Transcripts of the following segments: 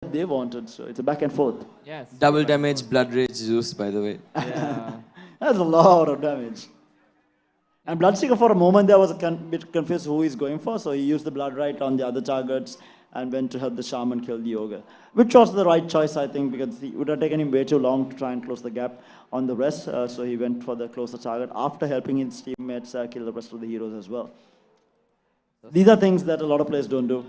what they wanted. So it's a back and forth. Yes. Double damage, Blood Rage Zeus, by the way. Yeah. That's a lot of damage. And Bloodseeker for a moment there was a bit confused who he's going for, so he used the Blood Right on the other targets and went to help the Shaman kill the Ogre. Which was the right choice, I think, because it would have taken him way too long to try and close the gap on the rest, so he went for the closer target after helping his teammates kill the rest of the heroes as well. These are things that a lot of players don't do.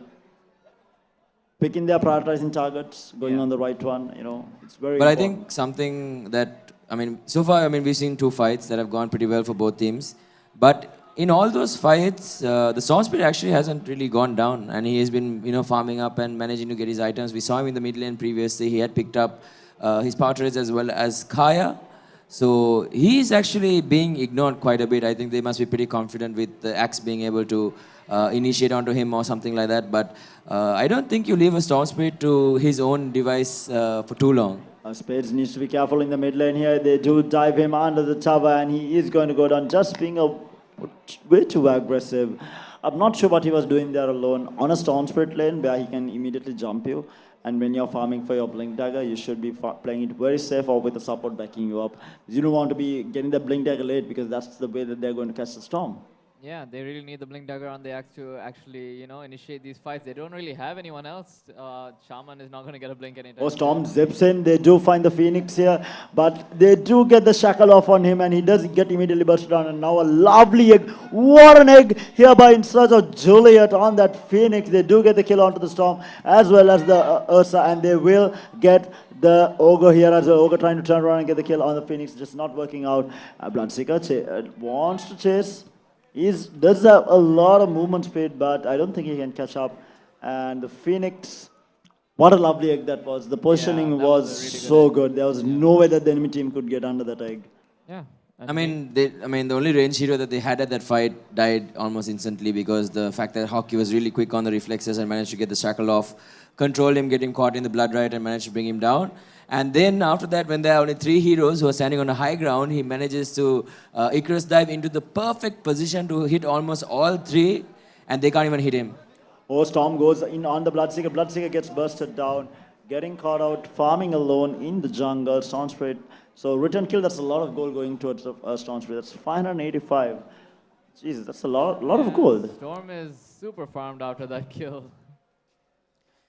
Picking their prioritizing targets, going on the right one, you know, it's very But important. I think something that, I mean, so far, I mean, we've seen 2 fights that have gone pretty well for both teams. But in all those fights, the Storm Spirit actually hasn't really gone down, and he has been, you know, farming up and managing to get his items. We saw him in the mid lane previously. He had picked up his power turrets as well as Kaya. So he's actually being ignored quite a bit. I think they must be pretty confident with the Axe being able to initiate onto him or something like that. But I don't think you leave a Storm Spirit to his own device for too long. Spades needs to be careful in the mid lane here. They do dive him under the tower, and he is going to go down, just being way too aggressive. I'm not sure what he was doing there alone on a Storm Spirit lane where he can immediately jump you. And when you're farming for your Blink Dagger, you should be playing it very safe or with a support backing you up. You don't want to be getting the Blink Dagger late, because that's the way that they're going to catch the storm. Yeah, they really need the Blink Dagger on the Axe to actually, you know, initiate these fights. They don't really have anyone else. Shaman is not going to get a Blink anytime. Oh, Storm zips in. They do find the Phoenix here, but they do get the shackle off on him, and he does get immediately bursted down. And now a lovely egg. What an egg hereby in search of Juliet on that Phoenix. They do get the kill onto the Storm as well as the Ursa, and they will get the Ogre here as well. Ogre trying to turn around and get the kill on the Phoenix, just not working out. Bloodseeker wants to chase. He does have a lot of movement speed, but I don't think he can catch up. And the Phoenix, what a lovely egg that was. The positioning was really so good. There was no way that the enemy team could get under that egg. Yeah. I mean, the only range hero that they had at that fight died almost instantly, because the fact that Hockey was really quick on the reflexes and managed to get the shackle off, controlled him, get him caught in the blood right, and managed to bring him down. And then after that, when there are only 3 heroes who are standing on a high ground, he manages to Icarus dive into the perfect position to hit almost all 3, and they can't even hit him. Oh, Storm goes in on the Bloodseeker. Bloodseeker gets bursted down, getting caught out, farming alone in the jungle. Storm Spirit. So return kill, that's a lot of gold going towards Storm Spirit. That's 585. Jesus, that's a lot of gold. Storm is super farmed after that kill.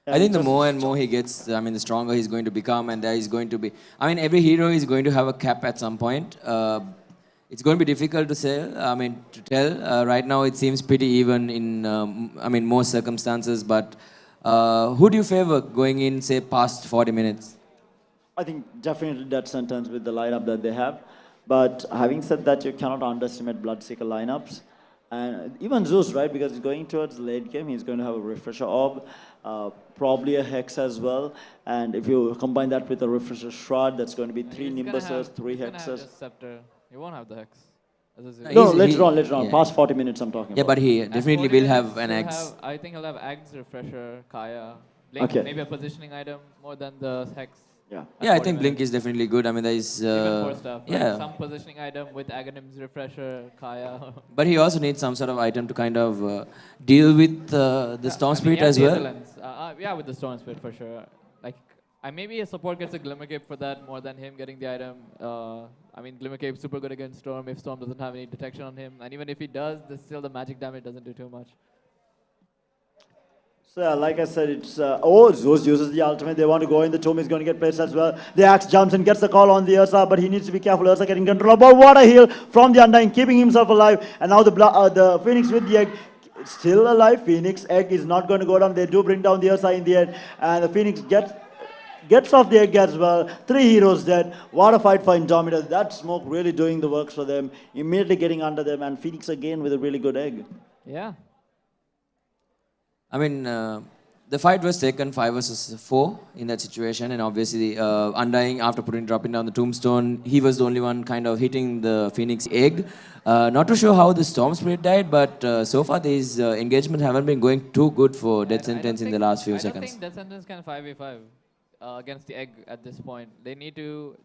I think the more and more he gets, I mean, the stronger he's going to become, and there is going to be, I mean, every hero is going to have a cap at some point. It's going to be difficult to tell. Right now, it seems pretty even in, I mean, most circumstances. But who do you favor going in, say, past 40 minutes? I think definitely that sentence with the lineup that they have. But having said that, you cannot underestimate Bloodseeker lineups. And even Zeus, right? Because he's going towards the late game, he's going to have a Refresher Orb, probably a Hex as well. And if you combine that with a Refresher Shroud, that's going to be 3 Nimbuses, 3 Hexes. Scepter. He won't have the Hex. No, later on. Yeah. Past 40 minutes I'm talking about. Yeah, but he definitely will have an Axe. I think he'll have Axe, Refresher, Kaya, Blink, okay. Maybe a positioning item more than the Hex. Yeah, I think Blink is definitely good. I mean, there is... Even for stuff. Like some positioning item with Aghanim's Refresher, Kaya. But he also needs some sort of item to kind of deal with the Storm Spirit as well. Yeah, with the Storm Spirit for sure. Like, maybe a support gets a Glimmer Cape for that more than him getting the item. I mean, Glimmer Cape super good against Storm if Storm doesn't have any detection on him. And even if he does, still the magic damage doesn't do too much. So like I said, it's Zeus uses the ultimate. They want to go in. The tomb is going to get placed as well. The Axe jumps and gets the call on the Ursa, but he needs to be careful. Ursa getting control. But what a heal from the Undying, keeping himself alive. And now the Phoenix with the egg. It's still alive. Phoenix egg is not going to go down. They do bring down the Ursa in the end, and the Phoenix gets off the egg as well. 3 heroes dead. What a fight for Indomitable. That smoke really doing the works for them. Immediately getting under them, and Phoenix again with a really good egg. Yeah. I mean, the fight was taken 5 versus 4 in that situation, and obviously Undying, after dropping down the tombstone, he was the only one kind of hitting the Phoenix egg. Not too sure how the Storm Spirit died, but so far these engagements haven't been going too good for Death Sentence in the last few seconds. I don't think Death Sentence can 5v5. against the egg at this point. They need to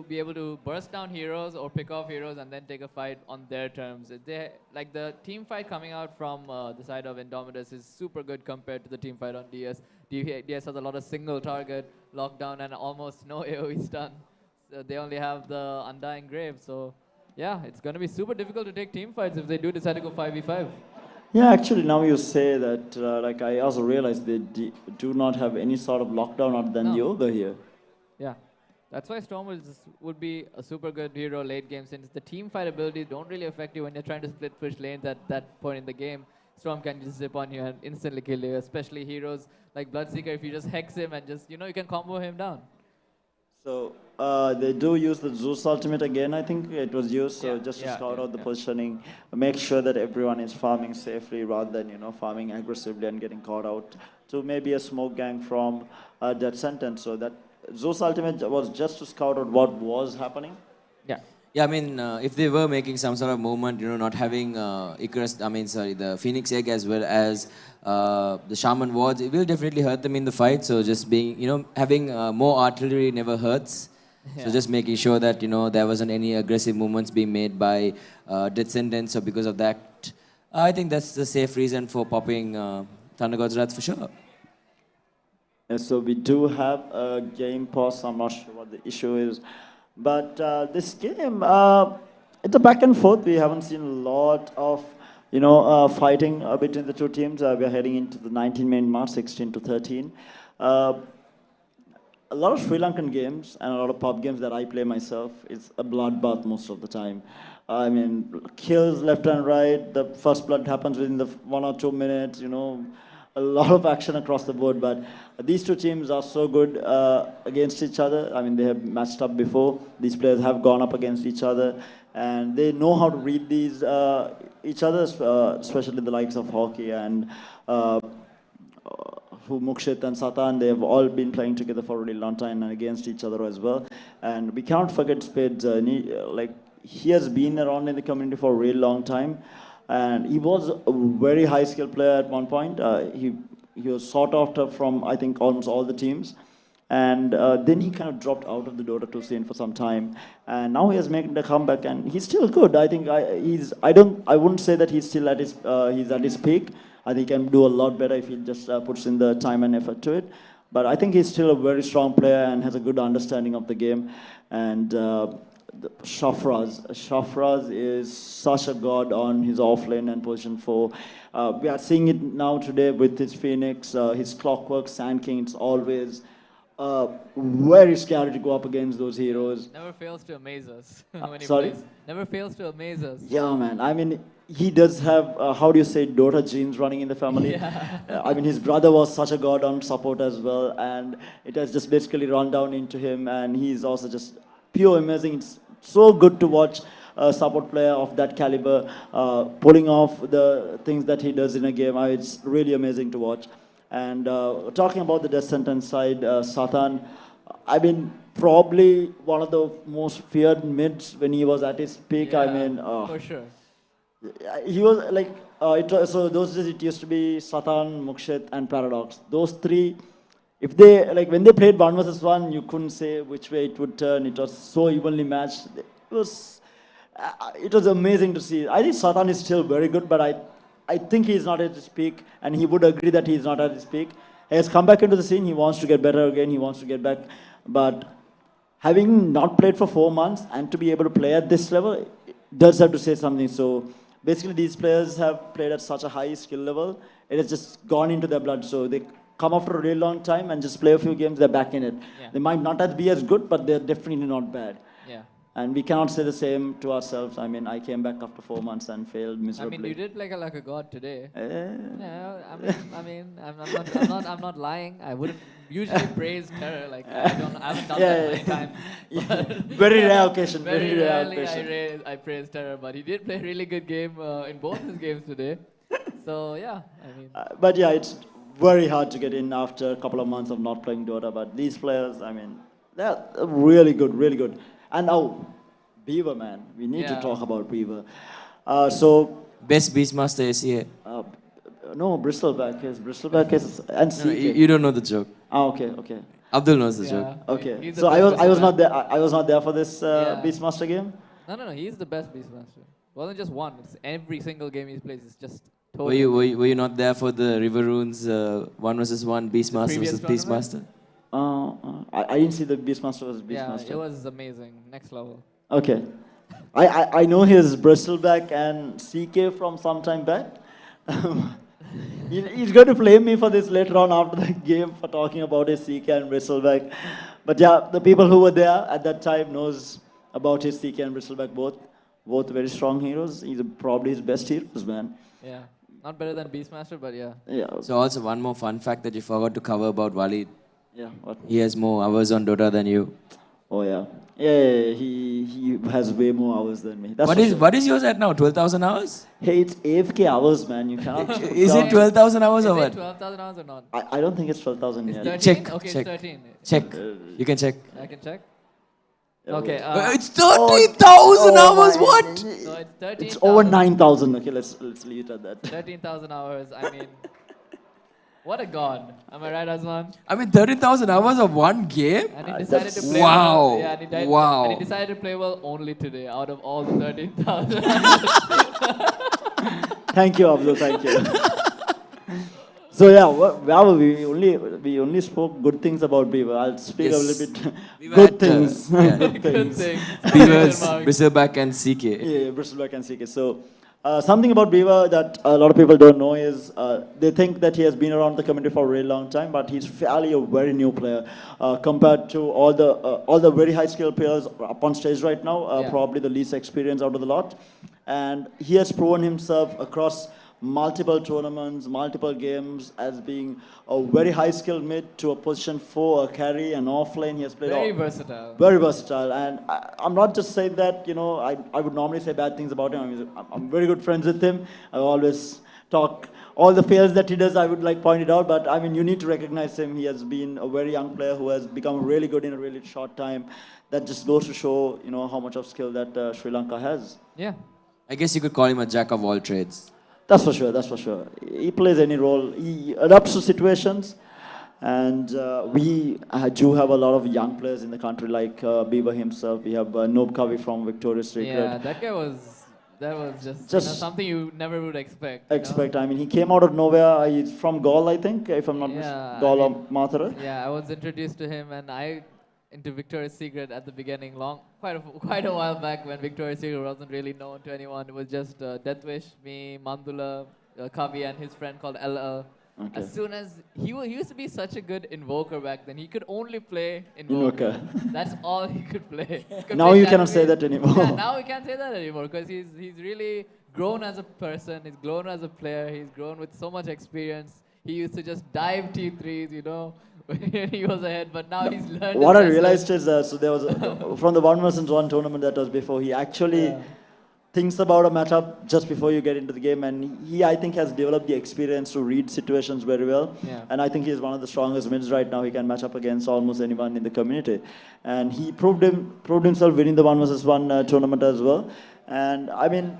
be able to burst down heroes or pick off heroes and then take a fight on their terms. They like the team fight coming out from the side of Indomitus is super good compared to the team fight on DS. DS has a lot of single target lockdown and almost no AOE stun. So they only have the Undying Grave. So yeah, it's going to be super difficult to take team fights if they do decide to go 5v5. Yeah, actually, now you say that, like I also realized they do not have any sort of lockdown other than No. Yoga here. Yeah, that's why Storm would be a super good hero late game since the team fight abilities don't really affect you when you're trying to split push lanes at that point in the game. Storm can just zip on you and instantly kill you, especially heroes like Bloodseeker. If you just hex him and just, you can combo him down. So they do use the Zeus ultimate again, I think it was used, so Yeah, just to yeah, scout yeah, out the yeah. positioning, make sure that everyone is farming safely rather than, farming aggressively and getting caught out to maybe a smoke gang from that sentence. So that Zeus ultimate was just to scout out what was happening. Yeah. Yeah, I mean, if they were making some sort of movement, not having Icarus, the Phoenix Egg as well as the Shaman wards, it will definitely hurt them in the fight. So just being, having more artillery never hurts. Yeah. So just making sure that, there wasn't any aggressive movements being made by Death Sentence. So because of that, I think that's the safe reason for popping Thunder God's Wrath for sure. And so we do have a game pause. I'm not sure what the issue is. But this game, it's a back and forth. We haven't seen a lot of, fighting between the two teams. We are heading into the 19-minute mark, 16 to 13. A lot of Sri Lankan games and a lot of pub games that I play myself, it's a bloodbath most of the time. I mean, kills left and right. The first blood happens within the 1 or 2 minutes, a lot of action across the board, but these two teams are so good against each other. I mean, they have matched up before. These players have gone up against each other, and they know how to read these each other, especially the likes of Hockey and Mukshit and Satan. They have all been playing together for a really long time and against each other as well. And we can't forget Spades. He has been around in the community for a really long time. And he was a very high skill player at one point. He was sought after from, I think, almost all the teams. And then he kind of dropped out of the Dota 2 scene for some time. And now he has made the comeback, and he's still good. I think I wouldn't say that he's still at his peak. I think he can do a lot better if he just puts in the time and effort to it. But I think he's still a very strong player and has a good understanding of the game. And Shafraz is such a god on his offlane and position 4. We are seeing it now today with his Phoenix, his Clockwork, Sand King. It's always very scary to go up against those heroes. Never fails to amaze us when he Sorry? plays. Never fails to amaze us. Yeah, man. I mean, he does have, how do you say, Dota genes running in the family. Yeah. I mean, his brother was such a god on support as well, and it has just basically run down into him, and he's also just pure amazing. It's so good to watch a support player of that caliber pulling off the things that he does in a game. It's really amazing to watch. And talking about the Death Sentence side, Satan, I mean, probably one of the most feared mids when he was at his peak. Yeah, I mean, for sure. he was like, so those days it used to be Satan, Mukshit, and Paradox. Those three, if they, like when they played 1 versus 1, you couldn't say which way it would turn. It was so evenly matched. It was amazing to see. I think Satan is still very good, but I think he's not at his peak, and he would agree that he's not at his peak. He has come back into the scene. He wants to get better again. He wants to get back. But having not played for 4 months and to be able to play at this level, it does have to say something. So basically, these players have played at such a high skill level. It has just gone into their blood. So they come after a really long time and just play a few games, they're back in it. Yeah. They might not be as good, but they're definitely not bad. Yeah. And we cannot say the same to ourselves. I mean, I came back after 4 months and failed I miserably. mean, you did play like a god today. Eh. Yeah, I'm not lying. I wouldn't usually praise Terror. Like I haven't done that many times. Yeah. Very rare occasion. Very Very rare rarely occasion. I praise Terror, but he did play a really good game in both his games today. So yeah, I mean. But yeah, it's very hard to get in after a couple of months of not playing Dota. But these players, I mean, they're really good, really good. And now, Beaver, man. We need to talk about Beaver. Best Beastmaster SEA. No, Bristleback is, and CK. No, you don't know the joke. Okay, okay. Abdul knows the Yeah. joke. Okay. He's the So best I was Beastmaster. not there. I was not there for this Yeah. Beastmaster game. No. He's the best Beastmaster. It wasn't just one. It's every single game he plays. It's just Were totally. you not there for the River Runes 1 versus 1 Beastmaster previous versus tournament? Beastmaster? I didn't see the Beastmaster versus Yeah, Beastmaster. it was amazing. Next level. Okay. I know his Bristleback and CK from some time back. He's going to blame me for this later on after the game for talking about his CK and Bristleback. But yeah, the people who were there at that time knows about his CK and Bristleback both very strong heroes. He's probably his best heroes, man. Yeah. Not better than Beastmaster, but yeah. Yeah. So also one more fun fact that you forgot to cover about Walid. Yeah. What? He has more hours on Dota than you. Oh yeah. Yeah. He has way more hours than me. That's What for is sure. what is yours at now? 12,000 hours? Hey, it's AFK hours, man. You cannot. Is it 12,000 hours Is or it what? 12,000 hours or not? I don't think it's 12,000 It's yet. 13? Check, Okay, check. it's 13. Check. You can check. I can check. Yeah, Okay. It's 30,000 hours. my- What? So it's 13. It's over 9,000. Okay, let's leave it at that. 13,000 hours. I mean, what a god. Am I right, Azman? I mean, 13,000 hours of one game? And he decided to play Wow. well. Yeah, and he died, Wow. And he decided to play well only today out of all the 13,000. Thank you, Abdul. Thank you. So yeah, well, we only spoke good things about Beaver. I'll speak a Yes. little bit We were good at, things. yeah. Good Good things. thing. Beavers, Mark. Bristleback and CK. Yeah, Bristleback and CK. So, something about Beaver that a lot of people don't know is they think that he has been around the community for a really long time, but he's fairly a very new player compared to all the very high skill players up on stage right now. Yeah. Probably the least experience out of the lot, and he has proven himself across multiple tournaments, multiple games as being a very high skilled mid to a position 4, a carry, an offlane. He has played Very all, versatile. very versatile, and I'm not just saying that, I would normally say bad things about him. I'm very good friends with him. I always talk, all the fails that he does, I would like point it out, but I mean, you need to recognize him. He has been a very young player who has become really good in a really short time. That just goes to show, how much of skill that Sri Lanka has. Yeah. I guess you could call him a jack of all trades. That's for sure, that's for sure. He plays any role. He adapts to situations. And we do have a lot of young players in the country, like Bieber himself. We have Nob Kavi from Victoria's Secret. Yeah, that was just something you never would expect. I mean, he came out of nowhere. He's from Gaul, I think, if I'm not Yeah, mistaken. Gaul or Mathura. Yeah, I was introduced to him and I into Victoria's Secret at the beginning, quite a while back when Victoria's Secret wasn't really known to anyone. It was just Deathwish, me, Mandula, Kavi, and his friend called LL. Okay. As soon as he used to be such a good invoker back then, he could only play invoker. That's all he could play. He could Now play you cannot say Japanese. that anymore. Yeah, now we can't say that anymore because he's really grown as a person. He's grown as a player. He's grown with so much experience. He used to just dive T3s, when he was ahead, but now he's learned. What I his lesson. realized is so there was from the 1 vs 1 tournament that was before, he actually thinks about a matchup just before you get into the game, and he I think has developed the experience to read situations very well. Yeah. And I think he is one of the strongest mids right now. He can match up against almost anyone in the community, and he proved himself winning the 1 vs 1 tournament as well. And I mean,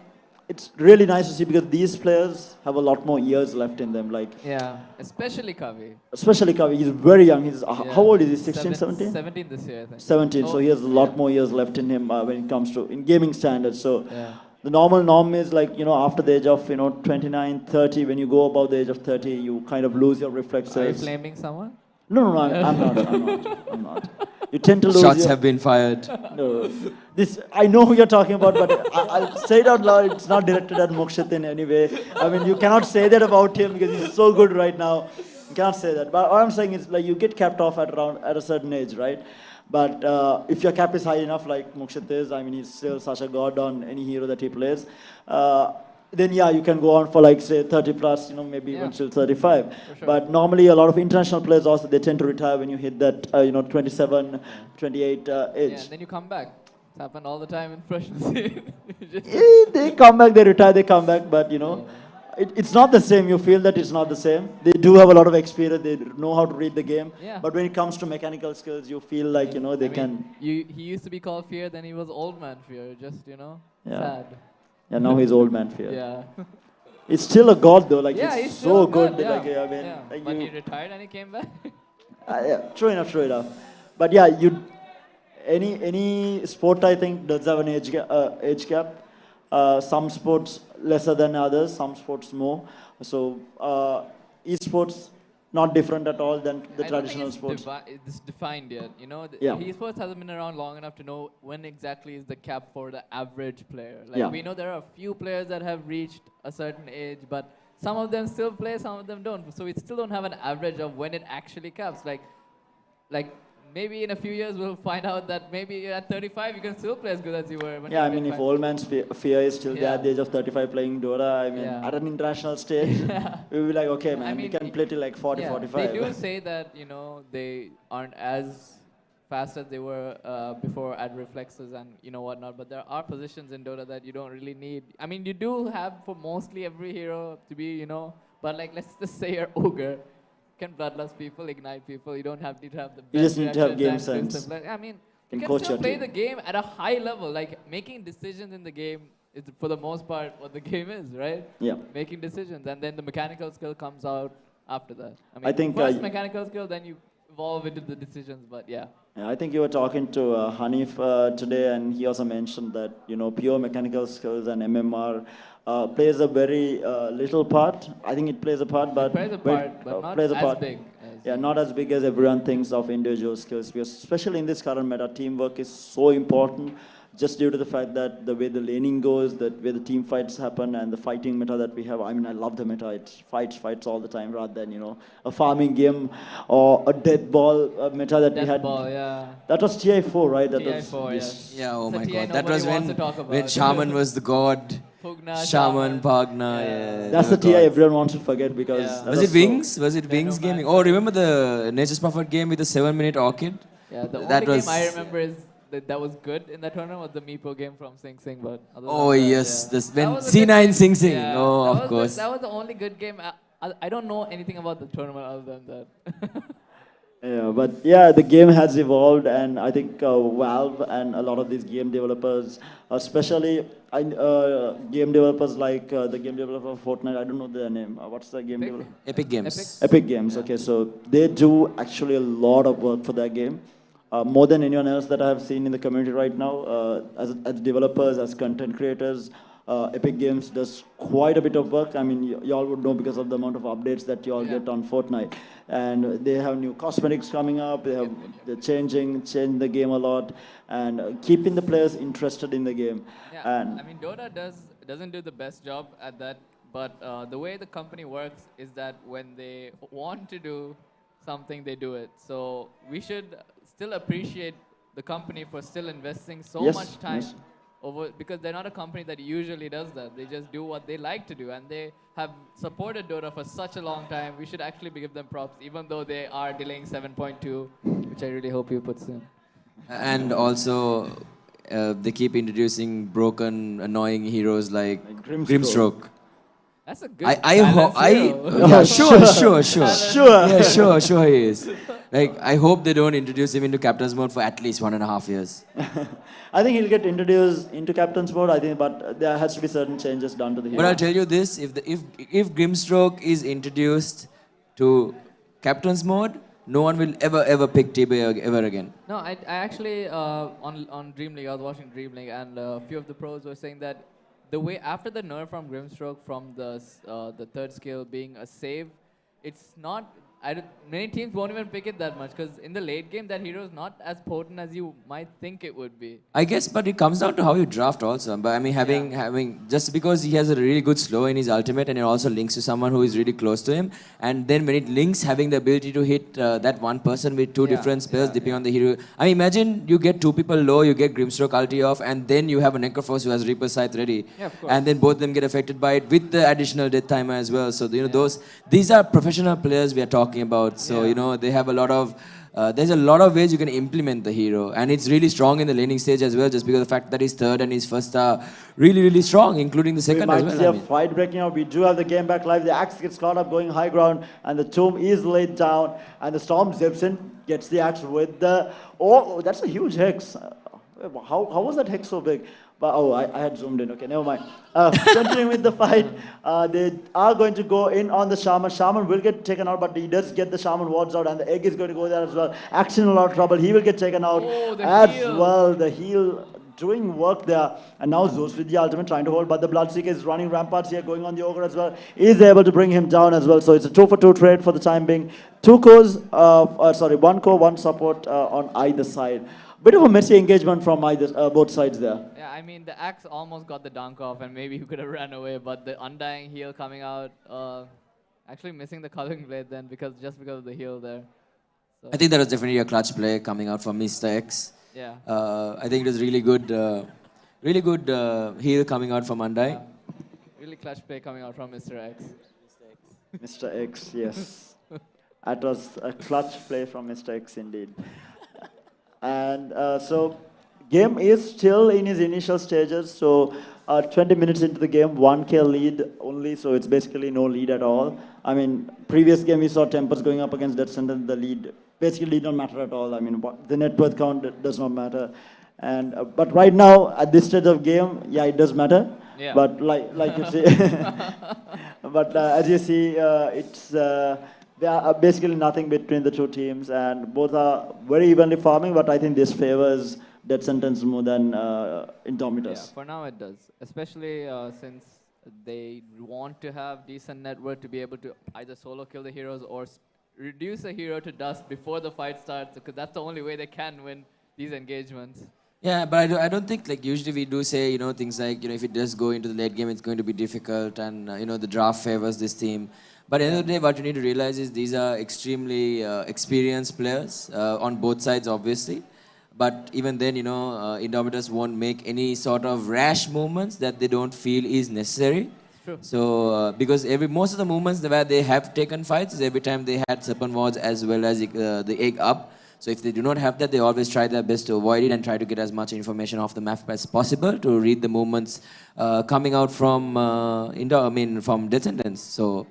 it's really nice to see because these players have a lot more years left in them. Like Yeah, especially Kavi. especially Kavi, he's very young. He's how old is he? 16, 17? 17 this year, I think. 17. So he has a lot yeah. more years left in him when it comes to in gaming standards. So Yeah. the norm is like, after the age of 29, 30, when you go above the age of 30, you kind of lose your Are you reflexes. flaming someone? No, I'm not. You tend to lose Shots your, have been fired. No. This I know who you're talking about, but I'll say it out loud. It's not directed at Mokshit in any way. I mean, you cannot say that about him because he's so good right now. You cannot say that. But what I'm saying is, like, you get capped off at a certain age, right? But if your cap is high enough, like Mokshit is, I mean, he's still such a god on any hero that he plays. Then yeah, you can go on for like say 30 plus, maybe even till 35. sure. But normally a lot of international players also, they tend to retire when you hit that 27, 28 age. Yeah, and then you come back. It's happened all the time in Russian scene. They come back, they retire, they come back, but it's not the same. You feel that it's not the same. They do have a lot of experience. They know how to read the game. Yeah. But when it comes to mechanical skills, you feel like they can. He used to be called Fear, then he was Old Man Fear. Just sad. Yeah, now he's old man fear. Yeah. It's still a god though. Like Yeah, he's he's so still good. Yeah. Like I mean, Yeah. like But he retired and he came back. Yeah, true enough, true enough. But yeah, any sport I think does have an age gap. Some sports lesser than others, some sports more. So esports not different at all than the I don't think traditional sports. it's defined yet. You know, Yeah, esports hasn't been around long enough to know when exactly is the cap for the average player. Like yeah, we know there are a few players that have reached a certain age, but some of them still play, some of them don't. So we still don't have an average of when it actually caps. Like maybe in a few years we'll find out that maybe at 35 you can still play as good as you were when yeah. you I were mean, if 25. old man's fear is still there at the Yeah. age of 35 playing Dota, I mean, Yeah. at an international stage, Yeah. we will be like, okay, I man, we mean, can play till like 40, yeah, they 45. do say that they aren't as fast as they were before at reflexes and whatnot. But there are positions in Dota that you don't really need. I mean, you do have for mostly every hero to be but like let's just say you're ogre, can bloodlust people, ignite people. You don't need to have the You best just need to have reaction game time, do sense. stuff like. I mean, you Can can coach still your play team. the game at a high level. Like making decisions in the game is for the most part what the game is, right? Yeah. Making decisions, and then the mechanical skill comes out after that. I mean, I think, first mechanical skill, then you evolve into the decisions. But yeah, Yeah, I think you were talking to Hanif today, and he also mentioned that pure mechanical skills and MMR plays a very little part. I think it plays a part, it but plays a part, but not plays a as part. big as Yeah, not as big as everyone thinks of individual skills. Because especially in this current meta, teamwork is so important. Just due to the fact that the way the laning goes, that way the team fights happen, and the fighting meta that we have. I mean, I love the meta. It's fights all the time, rather than a farming game or a dead ball meta that we death had. ball. Yeah, That was TI4, right? That was TI4. Yes. Yeah, oh It's a my TI god. That nobody was wants when to talk when about. Shaman was the god. Pugna, Shaman, Bhagna, Yeah. yeah. That's they the were TI gods. everyone wants to forget because Yeah. that Was it so- Wings? Was it Wings gaming? Oh, Technomancer. remember the Nature's Prophet game with the 7-minute orchid? Yeah, the That only was. game I remember is that was good in that tournament was the Meepo game from Sing Sing. But other Oh than that, yes, yeah. this That when was a good C9 game. Sing Sing. Yeah, Oh, that of was course. that was the only good game. I don't know anything about the tournament other than that. Yeah, but yeah, the game has evolved, and I think Valve and a lot of these game developers, especially game developers like the game developer of Fortnite. I don't know their name. What's the game Epic? developer? Epic Games. Epic Games. Okay, so they do actually a lot of work for that game, more than anyone else that I have seen in the community right now. As developers, as content creators, Epic Games does quite a bit of work. I mean, y'all would know because of the amount of updates that y'all Yeah. get on Fortnite, and they have new cosmetics coming up. They're changing the game a lot, and keeping the players interested in the game. Yeah, And I mean Dota doesn't do the best job at that, but the way the company works is that when they want to do something, they do it. So we should still appreciate the company for still investing so Yes, much time yes. over because they're not a company that usually does that. They just do what they like to do, and they have supported Dota for such a long time. We should actually give them props, even though they are delaying 7.2, which I really hope you put soon. And also, they keep introducing broken, annoying heroes like Like Grimstroke. Grimstroke. That's a good. I hope balanced hero. yeah, sure. Sure. Yeah, sure he is. Like I hope they don't introduce him into captain's mode for at least 1.5 years. I think he'll get introduced into captain's mode. I think, but there has to be certain changes done to the hero. But I'll tell you this: if Grimstroke is introduced to captain's mode, no one will ever pick TB ever again. No, I actually on Dream League, I was watching Dream League, and a few of the pros were saying that the way after the nerf from Grimstroke from the third skill being a save, it's not. Many teams won't even pick it that much because in the late game, that hero is not as potent as you might think it would be. I guess, but it comes down to how you draft also. But I mean, having just because he has a really good slow in his ultimate, and it also links to someone who is really close to him, and then when it links, having the ability to hit that one person with two different spells depending on the hero. I mean, imagine you get two people low, you get Grimstroke ulti off, and then you have a Necrophos who has Reaper Scythe ready, Yeah, of course. and then both of them get affected by it with the additional death timer as well. So these are professional players we are talking about. So they have a lot of. There's a lot of ways you can implement the hero, and it's really strong in the laning stage as well, just because of the fact that his third and his first are really strong, including the We second might as see well. a fight breaking out. We do have the game back live. The axe gets caught up going high ground, and the tomb is laid down, and the storm zips in, gets the axe with the. Oh, that's a huge hex. How was that hex so big? But oh, I had zoomed in. Okay, never mind. Continuing with the fight, they are going to go in on the Shaman. Shaman will get taken out, but he does get the Shaman wards out, and the egg is going to go there as well. Action in a lot of trouble. He will get taken out Oh, the as heal. well. The heal doing work there. And now Zeus with the ultimate trying to hold, but the Bloodseeker is running ramparts here, going on the Ogre as well. Is able to bring him down as well. So it's a 2-for-2 trade for the time being. Two cores, one core, one support on either side. Bit of a messy engagement from both sides there. Yeah, I mean, the axe almost got the dunk off, and maybe he could have ran away, but the undying heal coming out, actually missing the culling blade then just because of the heal there. So, I think that was definitely a clutch play coming out from Mr. X. yeah. I think it was really good heal coming out from Andai. Really clutch play coming out from Mr. X. Mr. X, yes. That was a clutch play from Mr. X indeed. And so game is still in its initial stages. So 20 minutes into the game, 1K lead only. So it's basically no lead at all. I mean, previous game we saw Tempers going up against Death Sentence. The lead basically don't matter at all. I mean, the net worth count does not matter. And but right now at this stage of game, yeah, it does matter. Yeah. But like you see, but as you see, it's. There are basically nothing between the two teams, and both are very evenly farming, but I think this favors Death Sentence more than Indomitus. Yeah, for now it does. Especially since they want to have decent net worth to be able to either solo kill the heroes or reduce a hero to dust before the fight starts, because that's the only way they can win these engagements. Yeah, but I don't think, like, usually we do say, things like, if it does go into the late game, it's going to be difficult, and, the draft favors this team. But at the end of the day, what you need to realize is these are extremely experienced players on both sides, obviously. But even then, Indomitus won't make any sort of rash movements that they don't feel is necessary. True. So, because most of the movements where they have taken fights is every time they had Serpent Wards as well as the egg up. So if they do not have that, they always try their best to avoid it and try to get as much information off the map as possible to read the movements coming out from from Death Sentence. So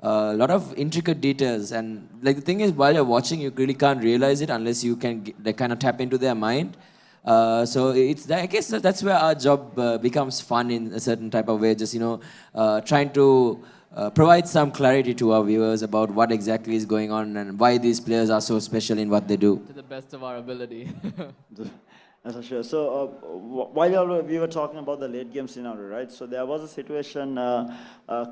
a lot of intricate details, and like the thing is, while you're watching, you really can't realize it unless you can kind of tap into their mind. So I guess that's where our job becomes fun in a certain type of way. Just trying to provide some clarity to our viewers about what exactly is going on and why these players are so special in what they do. To the best of our ability. That's for sure. So while we were talking about the late game scenario, right? So there was a situation a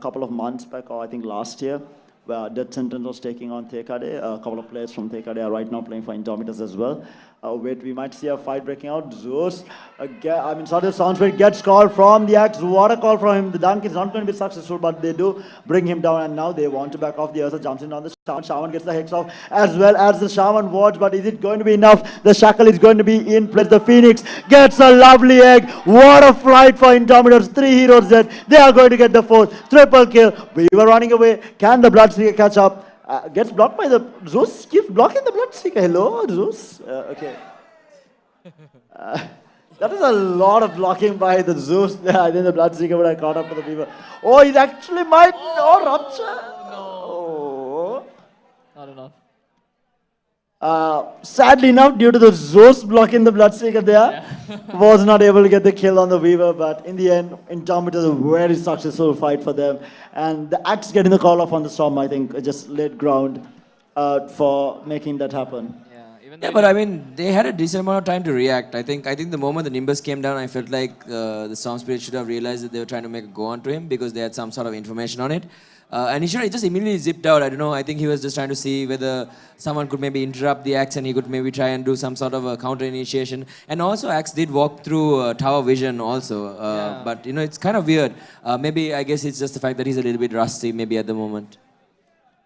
couple of months back, or I think last year, where Death Sentence was taking on Thekade. A couple of players from Thekade are right now playing for Indomitus as well. We might see a fight breaking out. Zeus, Soundspread gets called from the Axe. What a call from him. The dunk is not going to be successful, but they do bring him down, and now they want to back off. The Ursa jumps in on the Shaman. Shaman gets the Hex off as well as the Shaman wards, but is it going to be enough? The Shackle is going to be in place. The Phoenix gets a lovely egg. What a flight for Indomitus. 3 heroes dead. They are going to get the 4th. Triple kill. We were running away. Can the Bloodseeker catch up? Gets blocked by the Zeus. Keeps blocking the Bloodseeker. Hello, Zeus. Okay. That is a lot of blocking by the Zeus there. I think the Bloodseeker would have caught up to the Beaver. Oh, he's actually might. Oh, Rupture. No. Not enough. Sadly enough, due to the Zeus blocking the Bloodseeker there, was not able to get the kill on the Weaver, but in the end, Indomitus, a very successful fight for them. And the Axe getting the call off on the Storm, I think, just laid ground for making that happen. Yeah, but I mean, they had a decent amount of time to react. I think the moment the Nimbus came down, I felt like the Storm Spirit should have realized that they were trying to make a go on to him because they had some sort of information on it. And he just immediately zipped out. I don't know. I think he was just trying to see whether someone could maybe interrupt the Axe and he could maybe try and do some sort of a counter initiation. And also, Axe did walk through Tower Vision also. But, it's kind of weird. Maybe, I guess it's just the fact that he's a little bit rusty maybe at the moment.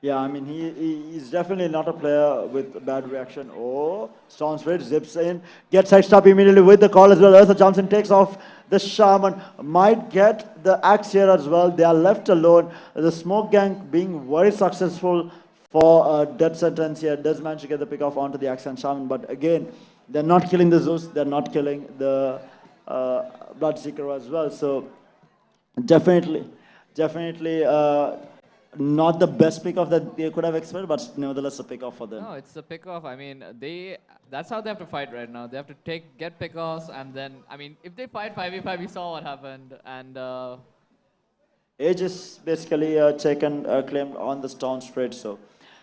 Yeah, I mean, he's definitely not a player with bad reaction. Oh, Storm Spirit zips in, gets hexed up immediately with the call as well. Ursa jumps in, takes off the Shaman. Might get the Axe here as well. They are left alone. The Smoke Gang being very successful for Death Sentence here. Does manage to get the pick off onto the Axe and Shaman. But again, they're not killing the Zeus. They're not killing the Bloodseeker as well. So definitely, not the best pick-off that they could have expected, but nevertheless a pick-off for them. No, it's a pick-off. I mean, that's how they have to fight right now. They have to get pick-offs, and then, I mean, if they fight 5v5, we saw what happened, and Age is basically taken claim on the Stone Spirit. So,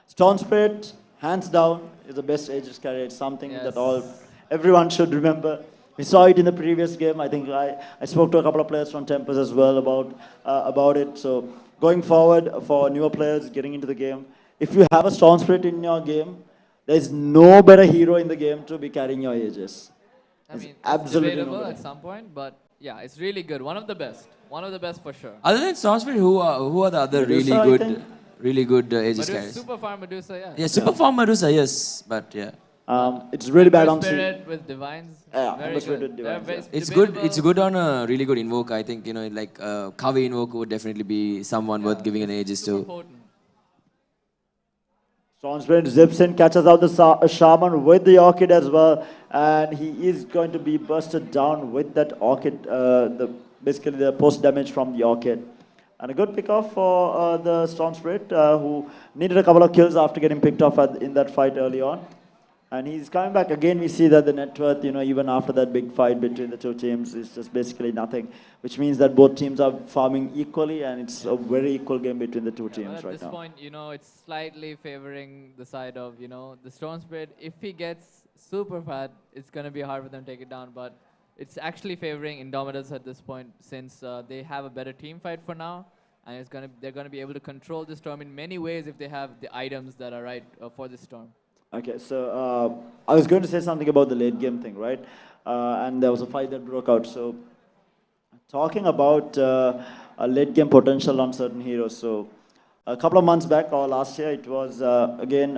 Stone Spirit, hands down, is the best Aegis carrier. It's something Yes. that everyone should remember. We saw it in the previous game. I think I spoke to a couple of players from Tempest as well about it. So, going forward for newer players getting into the game, if you have a Stone Spirit in your game, there is no better hero in the game to be carrying your Aegis. I mean, it's absolutely debatable nobody. at some point, but yeah, it's really good. One of the best. One of the best for sure. Other than Stormspirit, who are the other Medusa, I think. really good Aegis Medusa, carriers? Super Farm Medusa, yeah. Yeah, Super Form Medusa, yes, but yeah. It's really bad Ember on C. Spirit with Divines. Yeah, very Ember Spirit good. with Divines, They're yeah. It's debatable. good. It's good on a really good invoke. I think like Kavi invoke would definitely be someone worth giving an Aegis Super to. potent. Stone Spirit zips in, catches out the Shaman with the Orchid as well, and he is going to be busted down with that Orchid, basically the post damage from the Orchid. And a good pick-off for the Stone Spirit, who needed a couple of kills after getting picked off in that fight early on. And he's coming back again. We see that the net worth, even after that big fight between the two teams, is just basically nothing, which means that both teams are farming equally, and it's a very equal game between the two But teams at right this now. point, it's slightly favoring the side of, the Stone Spirit. If he gets super fat, it's going to be hard for them to take it down. But it's actually favoring Indomitus at this point, since they have a better team fight for now. And they're going to be able to control the Storm in many ways if they have the items that are right for the Storm. Okay, so I was going to say something about the late game thing, right? And there was a fight that broke out. So, talking about a late game potential on certain heroes. So, a couple of months back or last year, it was again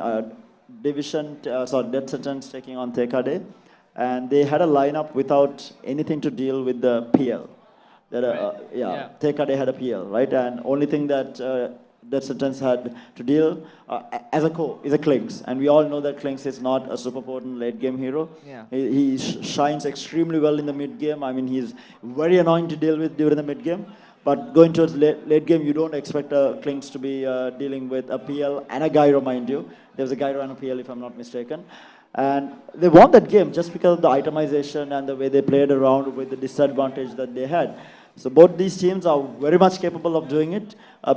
Death Sentence taking on Tekade, and they had a lineup without anything to deal with the PL. Yeah. Tekade had a PL, right? And only thing that Death Sentence had to deal as a core is a Klinks, and we all know that Klinks is not a super potent late game hero. Yeah. He shines extremely well in the mid game. I mean, he's very annoying to deal with during the mid game. But going towards late game, you don't expect Klinks to be dealing with a PL and a Gyro, mind you. There was a Gyro and a PL, if I'm not mistaken. And they won that game just because of the itemization and the way they played around with the disadvantage that they had. So both these teams are very much capable of doing it,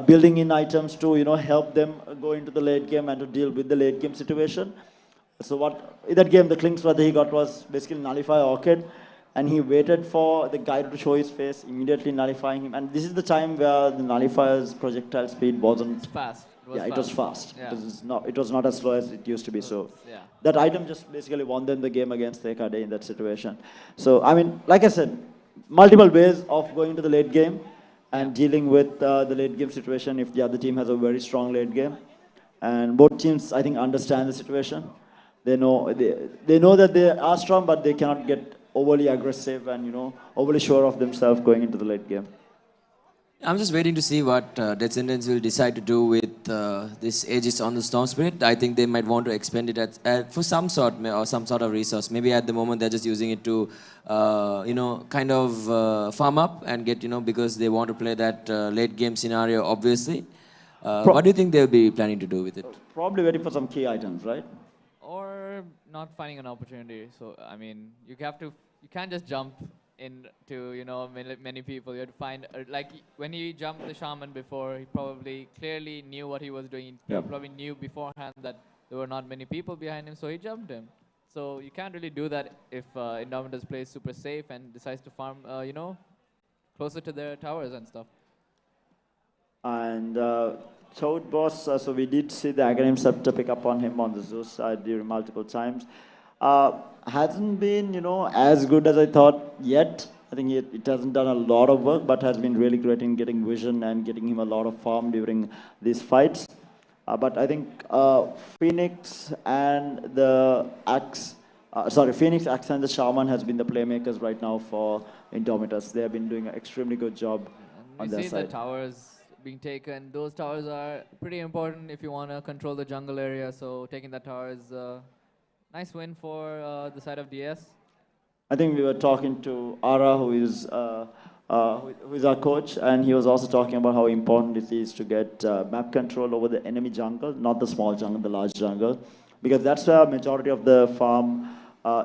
building in items to help them go into the late game and to deal with the late game situation. So in that game, the Klinks what he got was basically nullify Orchid, and he waited for the guy to show his face, immediately nullifying him. And this is the time where the nullifier's projectile speed wasn't. It's fast. It was fast. Yeah. It was not as slow as it used to be. So Yeah. that item just basically won them the game against Tekade in that situation. So I mean, like I said, multiple ways of going to the late game and dealing with the late game situation if the other team has a very strong late game. And both teams, I think, understand the situation. They know that they are strong, but they cannot get overly aggressive and overly sure of themselves going into the late game. I'm just waiting to see what Descendants will decide to do with this Aegis on the Storm Spirit. I think they might want to expend it for some sort of resource. Maybe at the moment they're just using it to, kind of farm up and get, because they want to play that late game scenario, obviously. What do you think they'll be planning to do with it? Probably waiting for some key items, right? Or not finding an opportunity. So, I mean, you can't just jump into many people. You have to find like when he jumped the Shaman before, he probably clearly knew what he was doing. He probably knew beforehand that there were not many people behind him, so he jumped him. So you can't really do that if Indomitus plays super safe and decides to farm closer to their towers and stuff. And Toad Boss, so we did see the Aghanim Scepter pick up on him on the Zeus side during multiple times. Hasn't been, as good as I thought yet. I think it hasn't done a lot of work, but has been really great in getting vision and getting him a lot of farm during these fights. But I think Phoenix and the Phoenix, Axe and the Shaman has been the playmakers right now for Indomitus. They have been doing an extremely good job on And their we see the side. towers being taken. Those towers are pretty important if you want to control the jungle area. So taking that tower is nice win for the side of DS. I think we were talking to Ara, who is who is our coach, and he was also talking about how important it is to get map control over the enemy jungle, not the small jungle, the large jungle, because that's where majority of the farm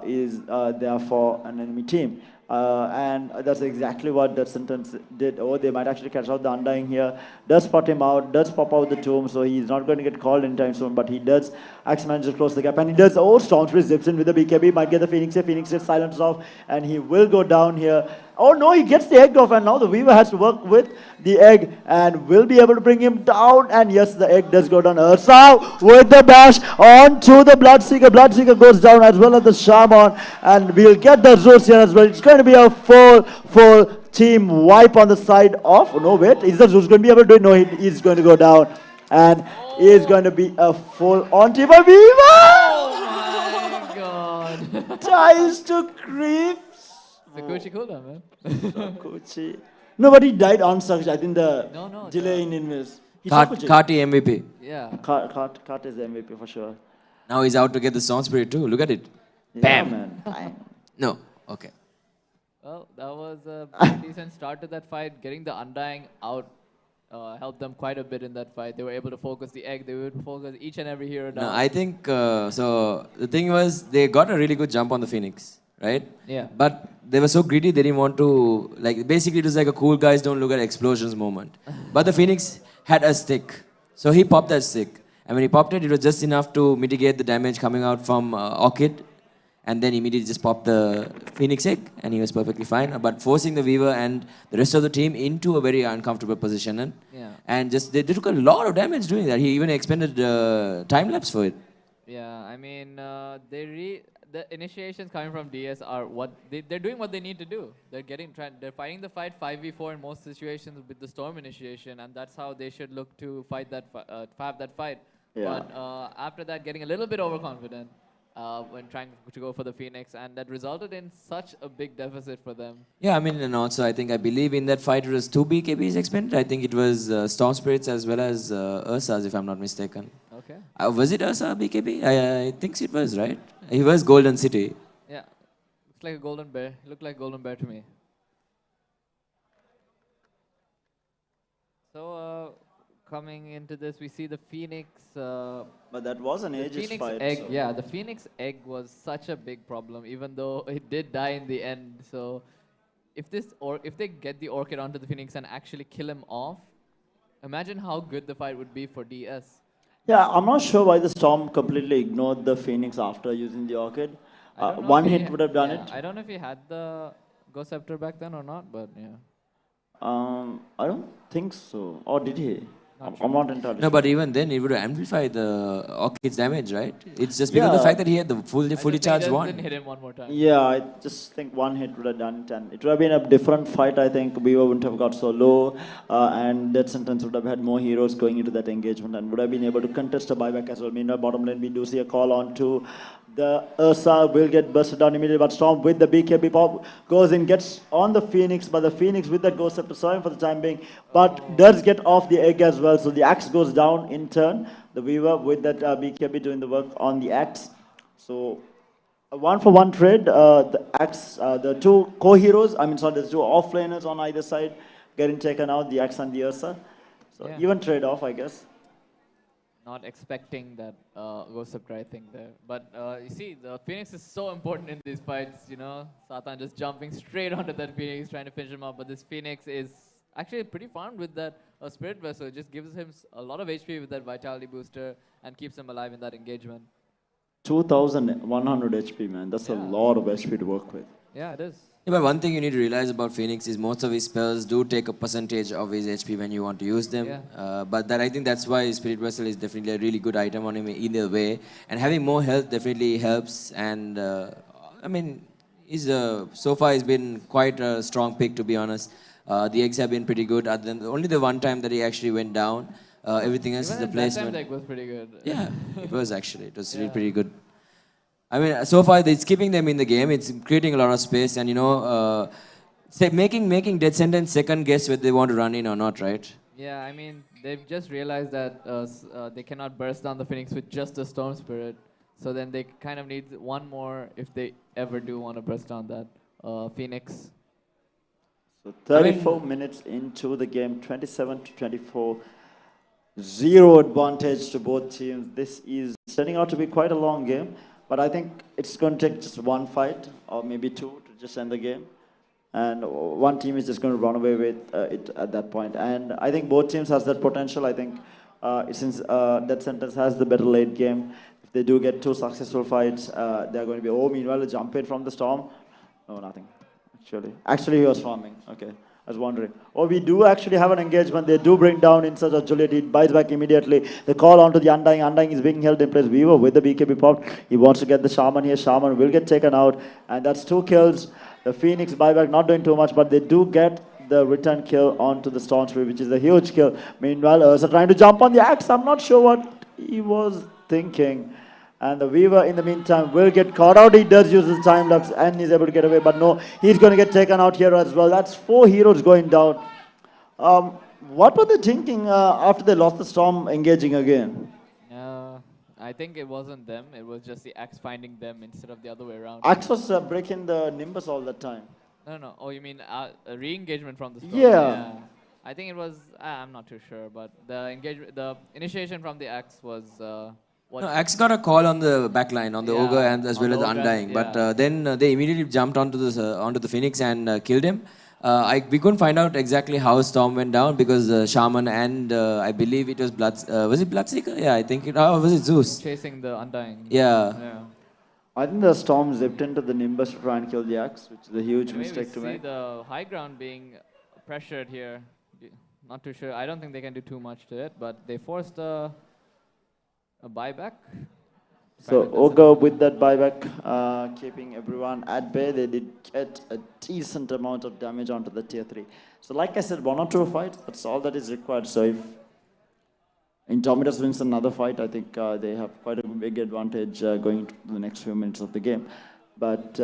is there for an enemy team. And that's exactly what that sentence did. Oh, they might actually catch out the Undying here. Does spot him out, does pop out the tomb, so he's not going to get called anytime soon, but he does actually manage to close the gap. And he does, oh, Stormspirit zips in with the BKB, might get the Phoenix here. Phoenix just silences off, and he will go down here. Oh no, he gets the egg off, and now the Weaver has to work with the egg and will be able to bring him down. And yes, the egg does go down. Ursa with the bash onto the Bloodseeker. Bloodseeker goes down as well as the Shaman, and we'll get the Zeus here as well. It's going to be a full team wipe on the side of. Oh, no, wait, is the Zeus going to be able to do it? No, he is going to go down, and he is going to be a full on team of Weaver. Oh my god. Tries to creep. Sakuchi cooldown, man. Sakuchi. No, but he died on Sakuchi. I think the No, delay in invis. He's Kati MVP. Yeah. Kart is the MVP for sure. Now he's out to get the Sound Spirit too. Look at it. Yeah, Bam. man. Bang. No. Okay. Well, that was a pretty decent start to that fight. Getting the Undying out helped them quite a bit in that fight. They were able to focus the egg. They were able to focus each and every hero down. No, I think so. The thing was, they got a really good jump on the Phoenix, right? Yeah. But they were so greedy, they didn't want to, like, basically it was like a cool guys don't look at explosions moment. But the Phoenix had a stick. So he popped that stick. And when he popped it, it was just enough to mitigate the damage coming out from Orchid. And then immediately just popped the Phoenix egg, and he was perfectly fine. But forcing the Weaver and the rest of the team into a very uncomfortable position. And just they took a lot of damage doing that. He even expended time lapse for it. Yeah, I mean, the initiations coming from DS are what they're doing what they need to do. They're fighting the fight 5v4 in most situations with the Storm initiation, and that's how they should look to fight that have that fight. Yeah. But after that, getting a little bit overconfident when trying to go for the Phoenix, and that resulted in such a big deficit for them. Yeah, I mean, and also I believe in that fight it was 2 BKBs expended. I think it was Storm Spirits as well as Ursa's, if I'm not mistaken. Okay. Was it Ursa BKB? I think it was, right? He was Golden City. Yeah. Looks like a golden bear. Looked like golden bear to me. So coming into this, we see the Phoenix. But that was an Aegis Phoenix fight. egg, so- yeah, the Phoenix egg was such a big problem, even though it did die in the end. So, if they get the Orchid onto the Phoenix and actually kill him off, imagine how good the fight would be for DS. Yeah, I'm not sure why the Storm completely ignored the Phoenix after using the Orchid. I don't know One if he hit would have done yeah, it. I don't know if he had the Ghost Scepter back then or not, but yeah. I don't think so. Or did he? Not I'm not entirely No, sure. but even then it would amplify the Orchid's damage, right? It's just because of the Yeah. fact that he had the fully I charged just one. didn't hit him one more time. Yeah, I just think one hit would have done it, and it would have been a different fight. I think Weaver wouldn't have got so low, and that sentence would have had more heroes going into that engagement and would have been able to contest a buyback as well. Meanwhile, bottom lane, we do see a call on to the Ursa, will get busted down immediately, but Storm with the BKB pop goes in, gets on the Phoenix, but the Phoenix with that Ghost Scepter saw him for the time being, but does get off the egg as well, so the axe goes down in turn. The Weaver with that BKB doing the work on the axe. So a 1-for-1 trade. The axe, the two co-heroes, there's two offlaners on either side getting taken out, the axe and the Ursa. So Yeah. even trade off, I guess. Not expecting that Ghost Scepter, I think, there. But you see, the Phoenix is so important in these fights, you know. Satan just jumping straight onto that Phoenix, trying to finish him up. But this Phoenix is actually pretty farmed with that Spirit Vessel. It just gives him a lot of HP with that Vitality Booster and keeps him alive in that engagement. 2,100 HP, man. That's a Yeah. lot of HP to work with. Yeah, it is. Yeah, but one thing you need to realize about Phoenix is most of his spells do take a percentage of his HP when you want to use them. Yeah. But I think that's why Spirit Vessel is definitely a really good item on him either way. And having more health definitely helps. And so far he's been quite a strong pick, to be honest. The eggs have been pretty good. Other than only the one time that he actually went down. Everything else Even is the at that time, placement. the egg was pretty good. Yeah, it was actually. It was really Yeah. pretty good. I mean, so far it's keeping them in the game. It's creating a lot of space, and making Dead Sentence second guess whether they want to run in or not, right? Yeah, I mean, they've just realized that they cannot burst down the Phoenix with just the Storm Spirit. So then they kind of need one more if they ever do want to burst down that Phoenix. So I mean, 34 minutes into the game, 27 to 24, zero advantage to both teams. This is turning out to be quite a long game, but I think it's going to take just one fight or maybe two to just end the game. And one team is just going to run away with it at that point. And I think both teams has that potential. I think since Death Sentence has the better late game, if they do get two successful fights, they're going to be, oh, meanwhile, a jump in from the Storm. No, nothing. Actually, he was farming. Okay, I was wondering. Oh, we do actually have an engagement. They do bring down in such a Juliet. He buys back immediately. The call onto the Undying. Undying is being held in place. Weaver with the BKB pop. He wants to get the Shaman here. Shaman will get taken out. And that's two kills. The Phoenix buyback not doing too much, but they do get the return kill onto the Storm Spirit, which is a huge kill. Meanwhile, Ursa trying to jump on the axe. I'm not sure what he was thinking. And the Weaver, in the meantime, will get caught out. He does use his time lapse and he's able to get away. But no, he's going to get taken out here as well. That's 4 heroes going down. What were they thinking after they lost the Storm engaging again? I think it wasn't them. It was just the Axe finding them instead of the other way around. Axe was breaking the Nimbus all the time. No. Oh, you mean a re-engagement from the Storm? Yeah. I think it was. I'm not too sure, but the initiation from the Axe was. No, Axe got a call on the back line, on the Ogre and as well as the Undying. But then they immediately jumped onto the Phoenix and killed him. We couldn't find out exactly how Storm went down because Shaman and I believe it was was it Bloodseeker? Yeah, I think it. Was it Zeus? Chasing the Undying. Yeah. I think the Storm zipped into the Nimbus to try and kill the Axe, which is a huge mistake to make. See the high ground being pressured here. Not too sure. I don't think they can do too much to it, but they forced a buyback. So Ogre with that buyback, keeping everyone at bay. They did get a decent amount of damage onto the tier 3. So like I said, 1 or 2 fights, that's all that is required. So if Indomitus wins another fight, I think they have quite a big advantage going into the next few minutes of the game. But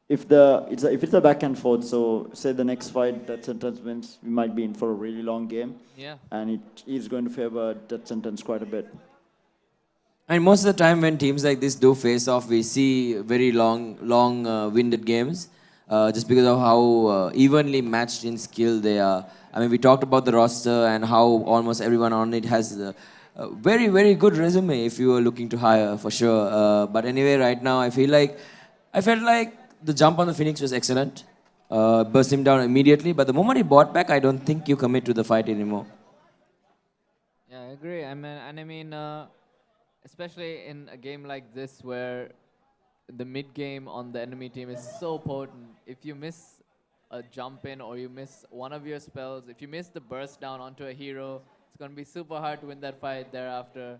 if it's a back and forth, so say the next fight Death Sentence wins, we might be in for a really long game. Yeah. And it is going to favor Death Sentence quite a bit. And most of the time when teams like this do face off, we see very long winded games just because of how evenly matched in skill they are. I mean, we talked about the roster and how almost everyone on it has a very, very good resume if you are looking to hire, for sure. But anyway, right now, I felt like the jump on the Phoenix was excellent. Burst him down immediately, but the moment he bought back, I don't think you commit to the fight anymore. Yeah, I agree. I mean, especially in a game like this where the mid game on the enemy team is so potent. If you miss a jump in or you miss one of your spells, if you miss the burst down onto a hero, it's going to be super hard to win that fight thereafter.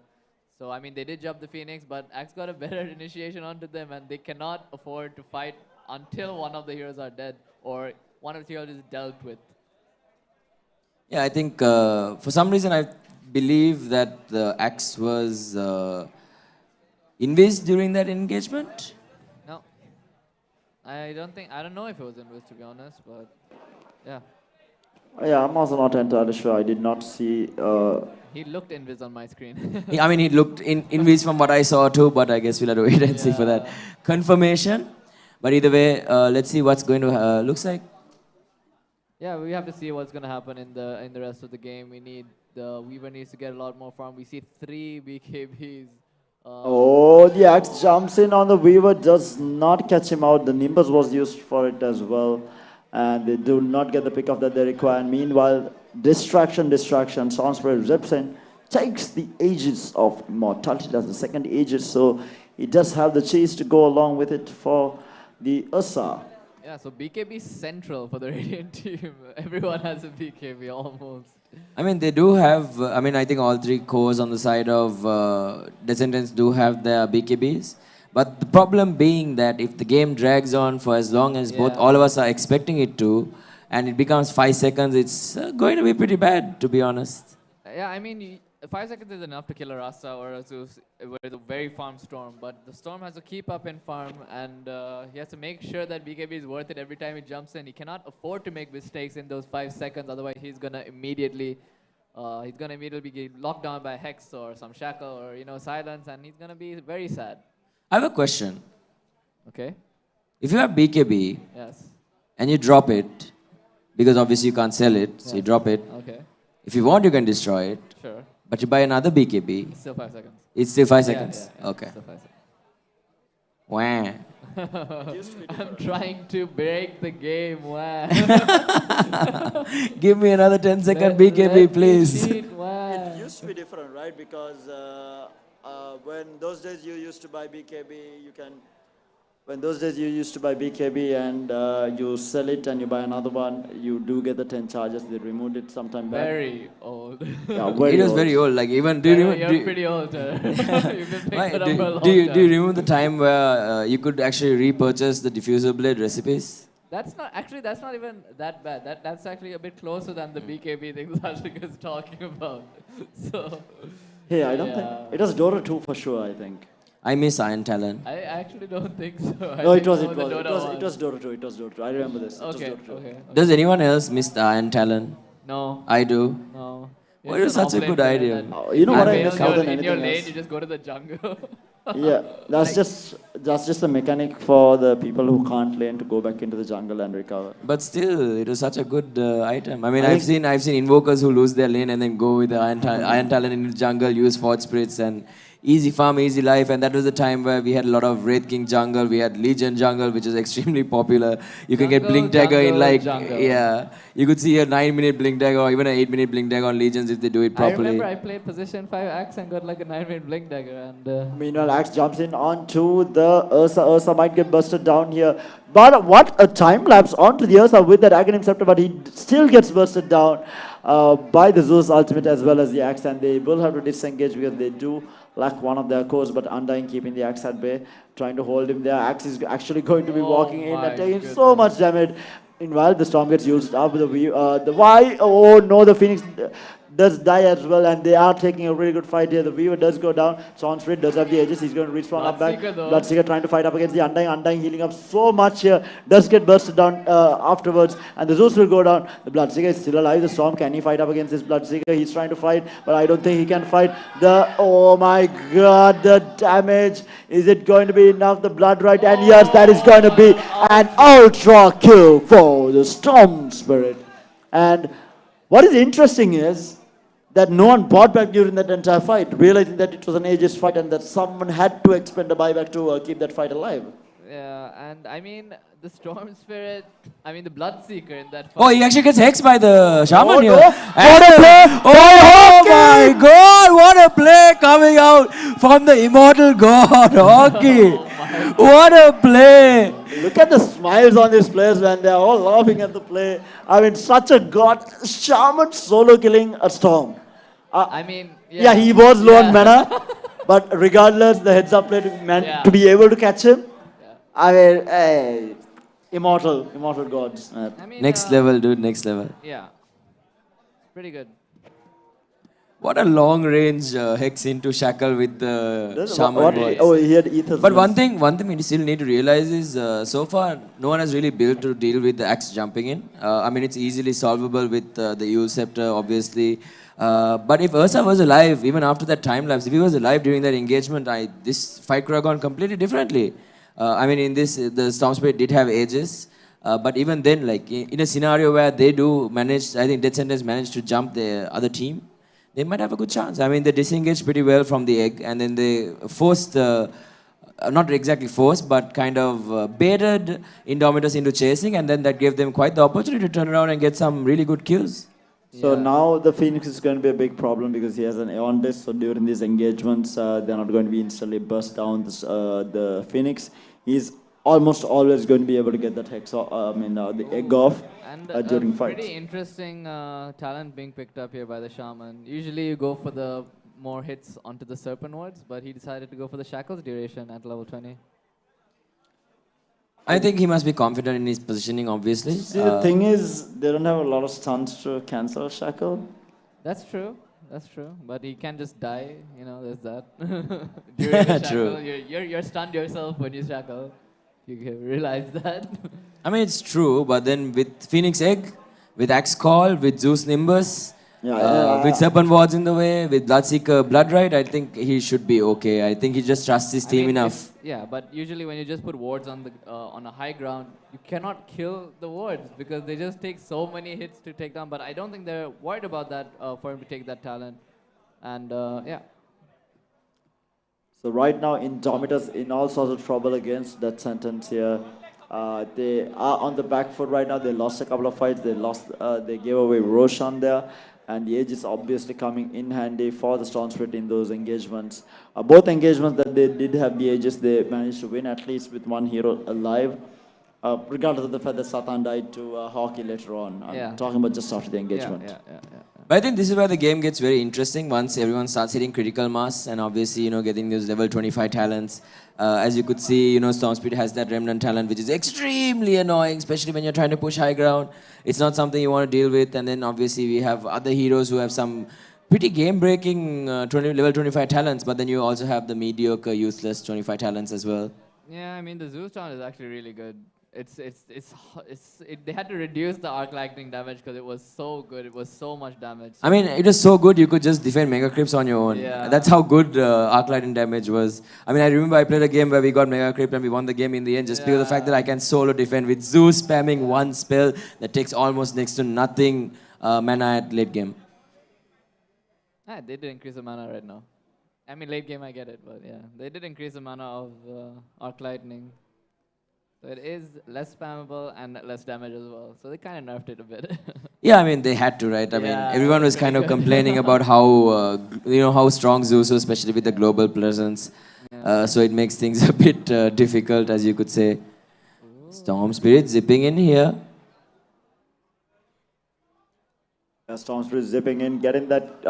So, I mean, they did jump the Phoenix, but Axe got a better initiation onto them, and they cannot afford to fight until one of the heroes are dead or one of the heroes is dealt with. Yeah, I think for some reason I believe that the Axe was invis during that engagement. No. I don't know if it was invis, to be honest, but yeah. Yeah, I'm also not entirely sure. I did not see. He looked invis on my screen. I mean, he looked invis from what I saw too, but I guess we'll have to wait and see for that confirmation. But either way, let's see what's going to looks like. Yeah, we have to see what's going to happen in the rest of the game. The Weaver needs to get a lot more farm. We see 3 BKBs. The Axe jumps in on the Weaver, does not catch him out. The Nimbus was used for it as well. And they do not get the pickup that they require. And meanwhile, distraction. Storm Spirit rips in, takes the Aegis of Immortality. That's the second Aegis. So he does have the chase to go along with it for the Ursa. Yeah, so BKB is central for the Radiant team. Everyone has a BKB almost. I mean, they do have, I think all 3 cores on the side of Descendants do have their BKBs. But the problem being that if the game drags on for as long as all of us are expecting it to, and it becomes 5 seconds, it's going to be pretty bad, to be honest. Yeah, I mean, 5 seconds is enough to kill a Rasta or a Zeus with a very farm Storm, but the Storm has to keep up in farm, and he has to make sure that BKB is worth it every time he jumps in. He cannot afford to make mistakes in those 5 seconds, otherwise he's gonna immediately be locked down by Hex or some shackle or silence, and he's gonna be very sad. I have a question. Okay. If you have BKB Yes. and you drop it, because obviously you can't sell it, so you drop it. Okay. If you want, you can destroy it. Sure. But you buy another BKB, It's still 5 seconds. it's still 5 Yeah, seconds. yeah, Okay. Still 5 seconds. Wah. I'm trying to break the game. Wow. Give me another 10-second Let BKB, me please. cheat, wow. It used to be different, right? Because when those days you used to buy BKB, when those days you used to buy BKB and you sell it and you buy another one, you do get the 10 charges. They removed it sometime back. Very old. Yeah, very It was old. very old. Like even do you You're remember? pretty old. You've been Why, picking it up for a long do you time. remember the time where you could actually repurchase the diffuser blade recipes? That's not even that bad. That's actually a bit closer than the BKB thing Sashik is talking about. So Hey, I don't think it was Dota 2 for sure. I think. I miss Iron Talon. I actually don't think so. No, I it think was more the Dota Dota 2. It was Dota 2. I remember this. It was Okay, Dota 2. okay. Does anyone else miss the Iron Talon? No, I do. no. Well, You're it's just such a an good offlane idea. player that- Oh, you know what I fail miss more than in your anything lane, else? you just go to the jungle. Yeah, that's just a mechanic for the people who can't lane to go back into the jungle and recover. But still, it was such a good item. I mean, I I've seen invokers who lose their lane and then go with the Iron Talon in the jungle, use Forge Spirits and easy farm, easy life. And that was the time where we had a lot of Wraith King jungle. We had Legion jungle, which is extremely popular. You can get Jungle, Blink Dagger in jungle, like, jungle. yeah. You could see a 9-minute Blink Dagger or even an 8-minute Blink Dagger on Legions if they do it I properly. remember I played position 5 axe and got like a 9-minute blink dagger and Meanwhile, Axe jumps in onto the Ursa. Ursa might get busted down here. But what a time lapse onto the Ursa with that Aghanim Scepter, but he still gets busted down by the Zeus ultimate as well as the Axe, and they will have to disengage because they do lack one of their cores, but Undying keeping the Axe at bay, trying to hold him there. Axe is actually going to be Oh walking in my and taking goodness. so much damage. Meanwhile, the Storm gets used up. The Y, oh no, the Phoenix does die as well, and they are taking a really good fight here. The Weaver does go down. Sonsprit does have the edges. He's going to respawn up back. Bloodseeker though. Bloodseeker trying to fight up against the Undying. Undying healing up so much here. Does get bursted down afterwards, and the Zeus will go down. The Bloodseeker is still alive. The Storm, can he fight up against this Bloodseeker? He's trying to fight, but I don't think he can fight. Oh my god, the damage. Is it going to be enough? The blood right, and yes, that is going to be an ultra kill for the Storm Spirit. And what is interesting is that no one bought back during that entire fight, realizing that it was an ages fight and that someone had to expend a buyback to keep that fight alive. yeah, and I mean the Storm Spirit, I mean the Bloodseeker in that fight. Oh, he actually gets hexed by the Shaman Oh, here. no. What a play! Oh my god, what a play coming out from the immortal god, Hockey. What a play. Look at the smiles on these players when they're all laughing at the play. I mean, such a god. Shaman solo killing a Storm. I mean, Yeah, he was low on Yeah. mana, but regardless, the heads up play meant Yeah. to be able to catch him. I mean, hey, immortal gods. I mean, Next level, dude, next level. Yeah, pretty good. What a long range hex into Shackle with the Shaman boys. Oh, he had Ether. But one thing we still need to realize is so far no one has really built to deal with the axe jumping in. I mean, it's easily solvable with the Yule Scepter, obviously. But if Ursa was alive, even after that time lapse, if he was alive during that engagement, this fight could have gone completely differently. I mean, in this, the Storm Spirit did have ages. But even then, like in a scenario where they do manage, I think Death Sentence managed to jump the other team, they might have a good chance. I mean, they disengaged pretty well from the egg, and then they forced, not exactly forced, but kind of baited Indomitus into chasing, and then that gave them quite the opportunity to turn around and get some really good kills. So Yeah. now the Phoenix is going to be a big problem because he has an Aeon Disc. So during these engagements, they're not going to be instantly burst down the Phoenix. He's almost always going to be able to get that hex, the egg off And during a fights. pretty interesting talent being picked up here by the Shaman. Usually you go for the more hits onto the Serpent Wards, but he decided to go for the Shackles duration at level 20. I think he must be confident in his positioning, obviously. See, the thing is, they don't have a lot of stuns to cancel Shackle. That's true. That's true. But he can just die. You know, there's that. During the True. shackle, you're stunned yourself when you shackle. You can realize that. I mean, it's true, but then with Phoenix Egg, with Axe Call, with Zeus Nimbus, Yeah, yeah, With Serpent Wards in the way, with Bloodseeker Blood Right, I think he should be okay. I think he just trusts his I team mean, enough. yeah, but usually when you just put wards on the on a high ground, you cannot kill the wards because they just take so many hits to take down. But I don't think they're worried about that for him to take that talent. And yeah, So right now, Indomitus in all sorts of trouble against that sentence here. They are on the back foot right now. They lost a couple of fights. They gave away Roshan there, and the age is obviously coming in handy for the Storm Spirit in those engagements. Both engagements that they did have the ages, they managed to win at least with one hero alive. Regardless of the fact that Satan died to hockey later on. yeah, I'm talking about just after the yeah, engagement. yeah. But I think this is where the game gets very interesting once everyone starts hitting critical mass and obviously, getting those level 25 talents. As you could see, Stormspeed has that remnant talent, which is extremely annoying, especially when you're trying to push high ground. It's not something you want to deal with. And then obviously we have other heroes who have some pretty game-breaking level 25 talents, but then you also have the mediocre, useless 25 talents as well. Yeah, I mean the Zeus Town is actually really good. They had to reduce the arc lightning damage because it was so good. It was so much damage. I mean, it was so good you could just defend Mega Creeps on your own. Yeah. That's how good Arc Lightning damage was. I mean, I remember I played a game where we got Mega Creep and we won the game in the end just because of the fact that I can solo defend with Zeus spamming one spell that takes almost next to nothing mana at late game. Ah, they did increase the mana right now. I mean late game I get it, but yeah, they did increase the mana of arc lightning. So it is less spammable and less damage as well. So they kind of nerfed it a bit. Yeah, I mean, they had to, right? I mean, Yeah, everyone was pretty kind of good. complaining about how strong Zeus was, especially with the global presence. So it makes things a bit difficult, as you could say. Storm Spirit zipping in here. Storm Spirit zipping in, getting that,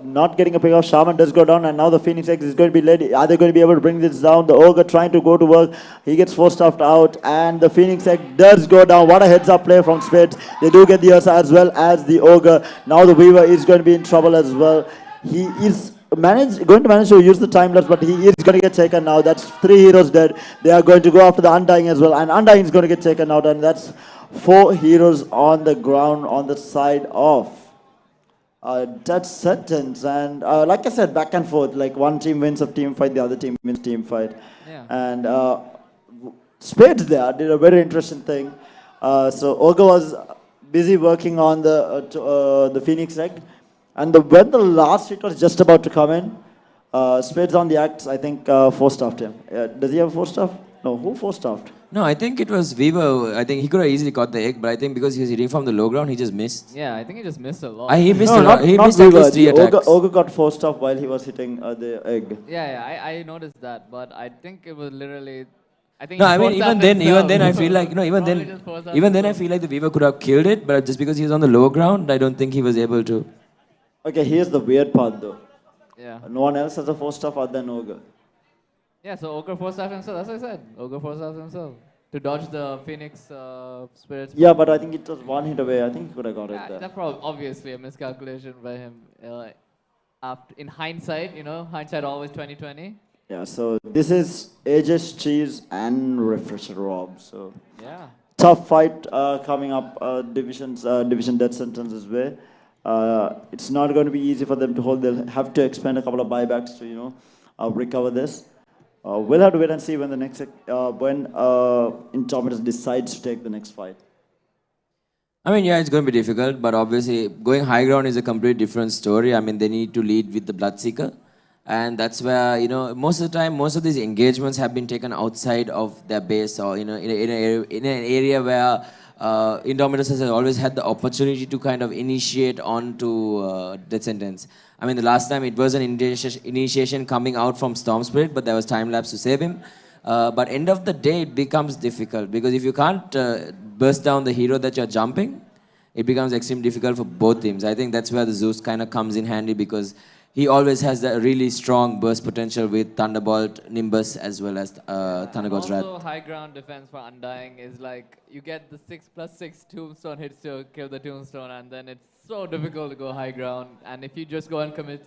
not getting a pick off. Shaman does go down, and now the Phoenix X is going to be led. Are they going to be able to bring this down? The Ogre trying to go to work. He gets force stuffed out, and the Phoenix X does go down. What a heads up play from Spades. They do get the Ursa as well as the Ogre. Now the Weaver is going to be in trouble as well. He is going to manage to use the time lapse, but he is going to get taken now. That's 3 heroes dead. They are going to go after the Undying as well, and Undying is going to get taken out, and that's 4 heroes on the ground on the side of that sentence. And like I said, back and forth, like one team wins a team fight, the other team wins team fight. Yeah. And Spades there did a very interesting thing. So Ogre was busy working on the Phoenix egg, and when the last hit was just about to come in, Spades on the axe, I think, four-stuffed him. Does he have four-stuff? No, who four-stuffed? No, I think it was Weaver. I think he could have easily caught the egg, but I think because he was hitting from the low ground, he just missed. Yeah, I think he just missed a lot. He missed No, a lot. He not missed at Weaver. least 3 The attacks. Ogre got four-stuff while he was hitting the egg. Yeah, I noticed that, but I think it was literally. I think No, he I mean forced even then I himself. feel like Probably just forced out even then I himself. feel like the Weaver could have killed it, but just because he was on the low ground, I don't think he was able to. Okay, here's the weird part though. Yeah. No one else has a four-stuff other than Ogre. Yeah, so Ogre forced out himself. That's what I said. Ogre forced out himself to dodge the Phoenix spirits. Yeah, but I think it was one hit away. I think he could have got it Yeah, there. that's probably obviously a miscalculation by him. In hindsight, hindsight always 2020. Yeah, so this is Aegis, Cheese, and Refresher Rob. So Yeah. tough fight coming up. Division death sentences way. It's not going to be easy for them to hold. They'll have to expend a couple of buybacks to recover this. We'll have to wait and see when the next when Indomitus decides to take the next fight. I mean, yeah, it's going to be difficult, but obviously going high ground is a completely different story. I mean, they need to lead with the Bloodseeker, and that's where most of the time, most of these engagements have been taken outside of their base or in an area where Indomitus has always had the opportunity to kind of initiate onto Death Sentence. I mean, the last time it was an initiation coming out from Storm Spirit, but there was time lapse to save him. But end of the day, it becomes difficult because if you can't burst down the hero that you're jumping, it becomes extremely difficult for both teams. I think that's where the Zeus kind of comes in handy because he always has that really strong burst potential with Thunderbolt, Nimbus, as well as Thunder God's Wrath. Also, high ground defense for Undying is like you get the 6+6 Tombstone hits to kill the Tombstone, and then it's so difficult to go high ground. And if you just go and commit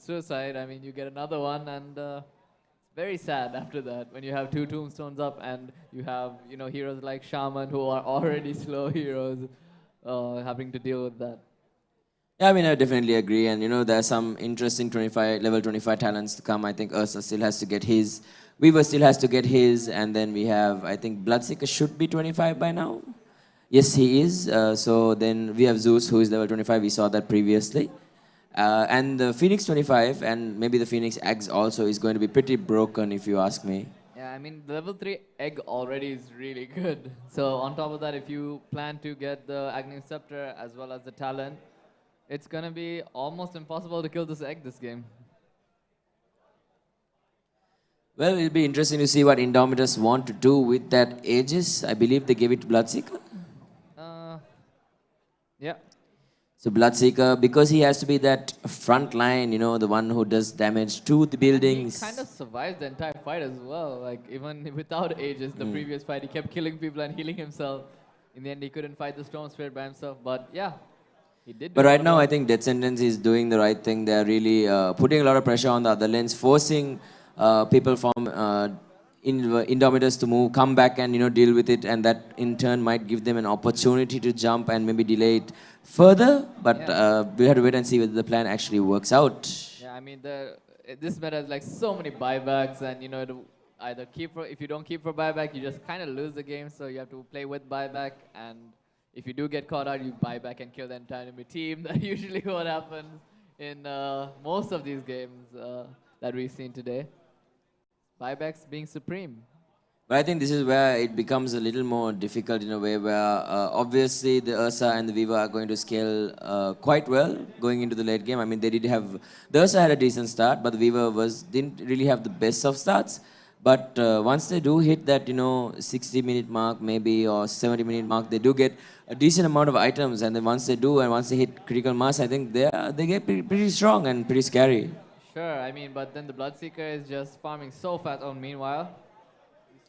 suicide, I mean, you get another one, and it's very sad after that when you have 2 Tombstones up and you have heroes like Shaman who are already slow heroes having to deal with that. Yeah, I mean, I definitely agree. And, you know, there's some interesting 25, level 25 talents to come. I think Ursa still has to get his. Weaver still has to get his. And then we have, I think, Bloodseeker should be 25 by now. Yes, he is. So then we have Zeus, who is level 25. We saw that previously. And the Phoenix 25 and maybe the Phoenix Eggs also is going to be pretty broken, if you ask me. Yeah, I mean, the level 3 egg already is really good. So on top of that, if you plan to get the Agni Scepter as well as the talent, it's going to be almost impossible to kill this egg this game. Well, it'll be interesting to see what Indomitus want to do with that Aegis. I believe they gave it to Bloodseeker. Yeah. So Bloodseeker, because he has to be that front line, you know, the one who does damage to the buildings. He kind of survived the entire fight as well. Like, even without Aegis, the previous fight, he kept killing people and healing himself. In the end, he couldn't fight the Storm Spirit by himself. But yeah, he did. But right now, I think Descendants is doing the right thing. They're really putting a lot of pressure on the other lanes, forcing people from Indomitus to come back and, you know, deal with it. And that in turn might give them an opportunity to jump and maybe delay it further. But we have to wait and see whether the plan actually works out. Yeah, I mean, this meta has like so many buybacks, and you know, either if you don't keep for buyback, you just kind of lose the game. So you have to play with buyback, and if you do get caught out, you buy back and kill the entire enemy team. That's usually what happens in most of these games that we've seen today. Buybacks being supreme. But I think this is where it becomes a little more difficult in a way where obviously the Ursa and the Viva are going to scale quite well going into the late game. I mean, they did have, the Ursa had a decent start, but the Viva didn't really have the best of starts. But once they do hit that, you know, 60-minute mark maybe or 70-minute mark, they do get a decent amount of items. And then once they do, and once they hit critical mass, I think they get pretty strong and pretty scary. Sure, I mean, but then the Bloodseeker is just farming so fast. Oh, meanwhile,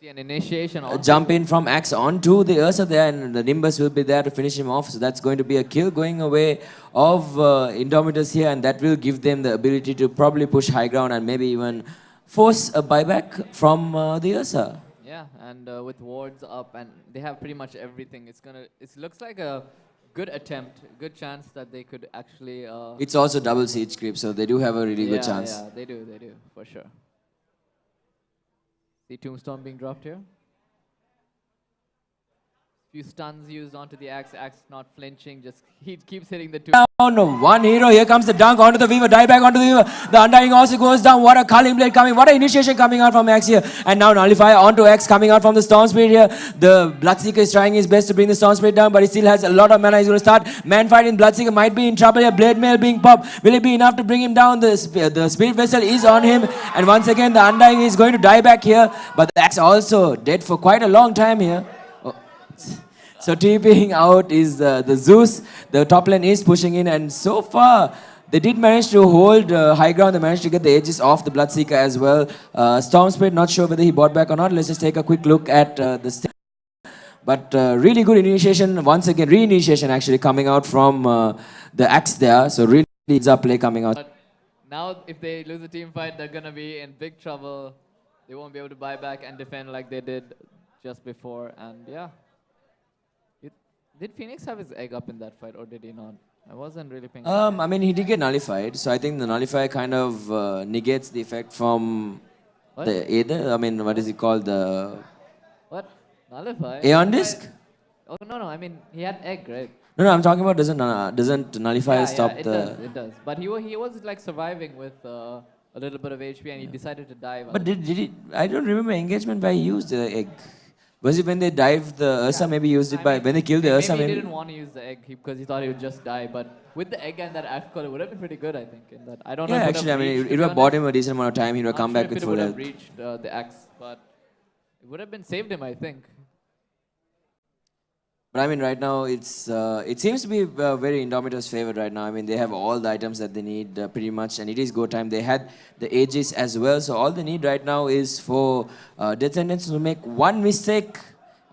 an initiation. Jump in from Axe onto the Ursa there, and the Nimbus will be there to finish him off. So that's going to be a kill going away of Indomitus here, and that will give them the ability to probably push high ground and maybe even force a buyback from the Ursa. Yeah, and with wards up, and they have pretty much everything. It looks like a good attempt, good chance that they could actually. It's also double siege creep, so they do have a really good chance. Yeah, they do, for sure. The Tombstone being dropped here. Few stuns used onto the Axe. Axe not flinching, just he keeps hitting the two. Down, one hero. Here comes the dunk onto the Weaver. Die back onto the Weaver. The Undying also goes down. What a Culling Blade coming. What an initiation coming out from Axe here. And now Nullify onto Axe coming out from the Storm Spirit here. The Bloodseeker is trying his best to bring the Storm Spirit down, but he still has a lot of mana. He's going to start. Man fight in Bloodseeker might be in trouble here. Blade Mail being popped. Will it be enough to bring him down? The Spirit Vessel is on him. And once again, the Undying is going to die back here. But the Axe also dead for quite a long time here. So TPing out is the Zeus. The top lane is pushing in, and so far they did manage to hold high ground. They managed to get the edges off the Bloodseeker as well. Storm Spirit, not sure whether he bought back or not. Let's just take a quick look at the state. But really good initiation, once again, re-initiation actually coming out from the Axe there. So really it's a play coming out. But now if they lose a team fight, they're going to be in big trouble. They won't be able to buy back and defend like they did just before. And yeah. Did Phoenix have his egg up in that fight, or did he not? I wasn't really paying attention. I mean, he did get nullified, so I think the nullify kind of negates the effect from the Aether. I mean, what is it called? The what? Nullify? Aeon Disc? Oh, no, I mean, he had egg, right? No, I'm talking about doesn't nullify stop the... It does. But he was like surviving with a little bit of HP, and he decided to dive. But did he... I don't remember engagement where he used the egg. Was it when they dived the Ursa, maybe used it when they killed the Ursa? Maybe he didn't want to use the egg because he thought he would just die. But with the egg and that axe call, it would have been pretty good, I think. In that, I don't know. Yeah, actually, I mean, it would have bought him a decent amount of time. He would have come back with full health. It would have reached the axe, but it would have been saved him, I think. But I mean, right now, it seems to be very Indomitus' favorite right now. I mean, they have all the items that they need pretty much, and it is go time. They had the Aegis as well, so all they need right now is for Descendants to make one mistake,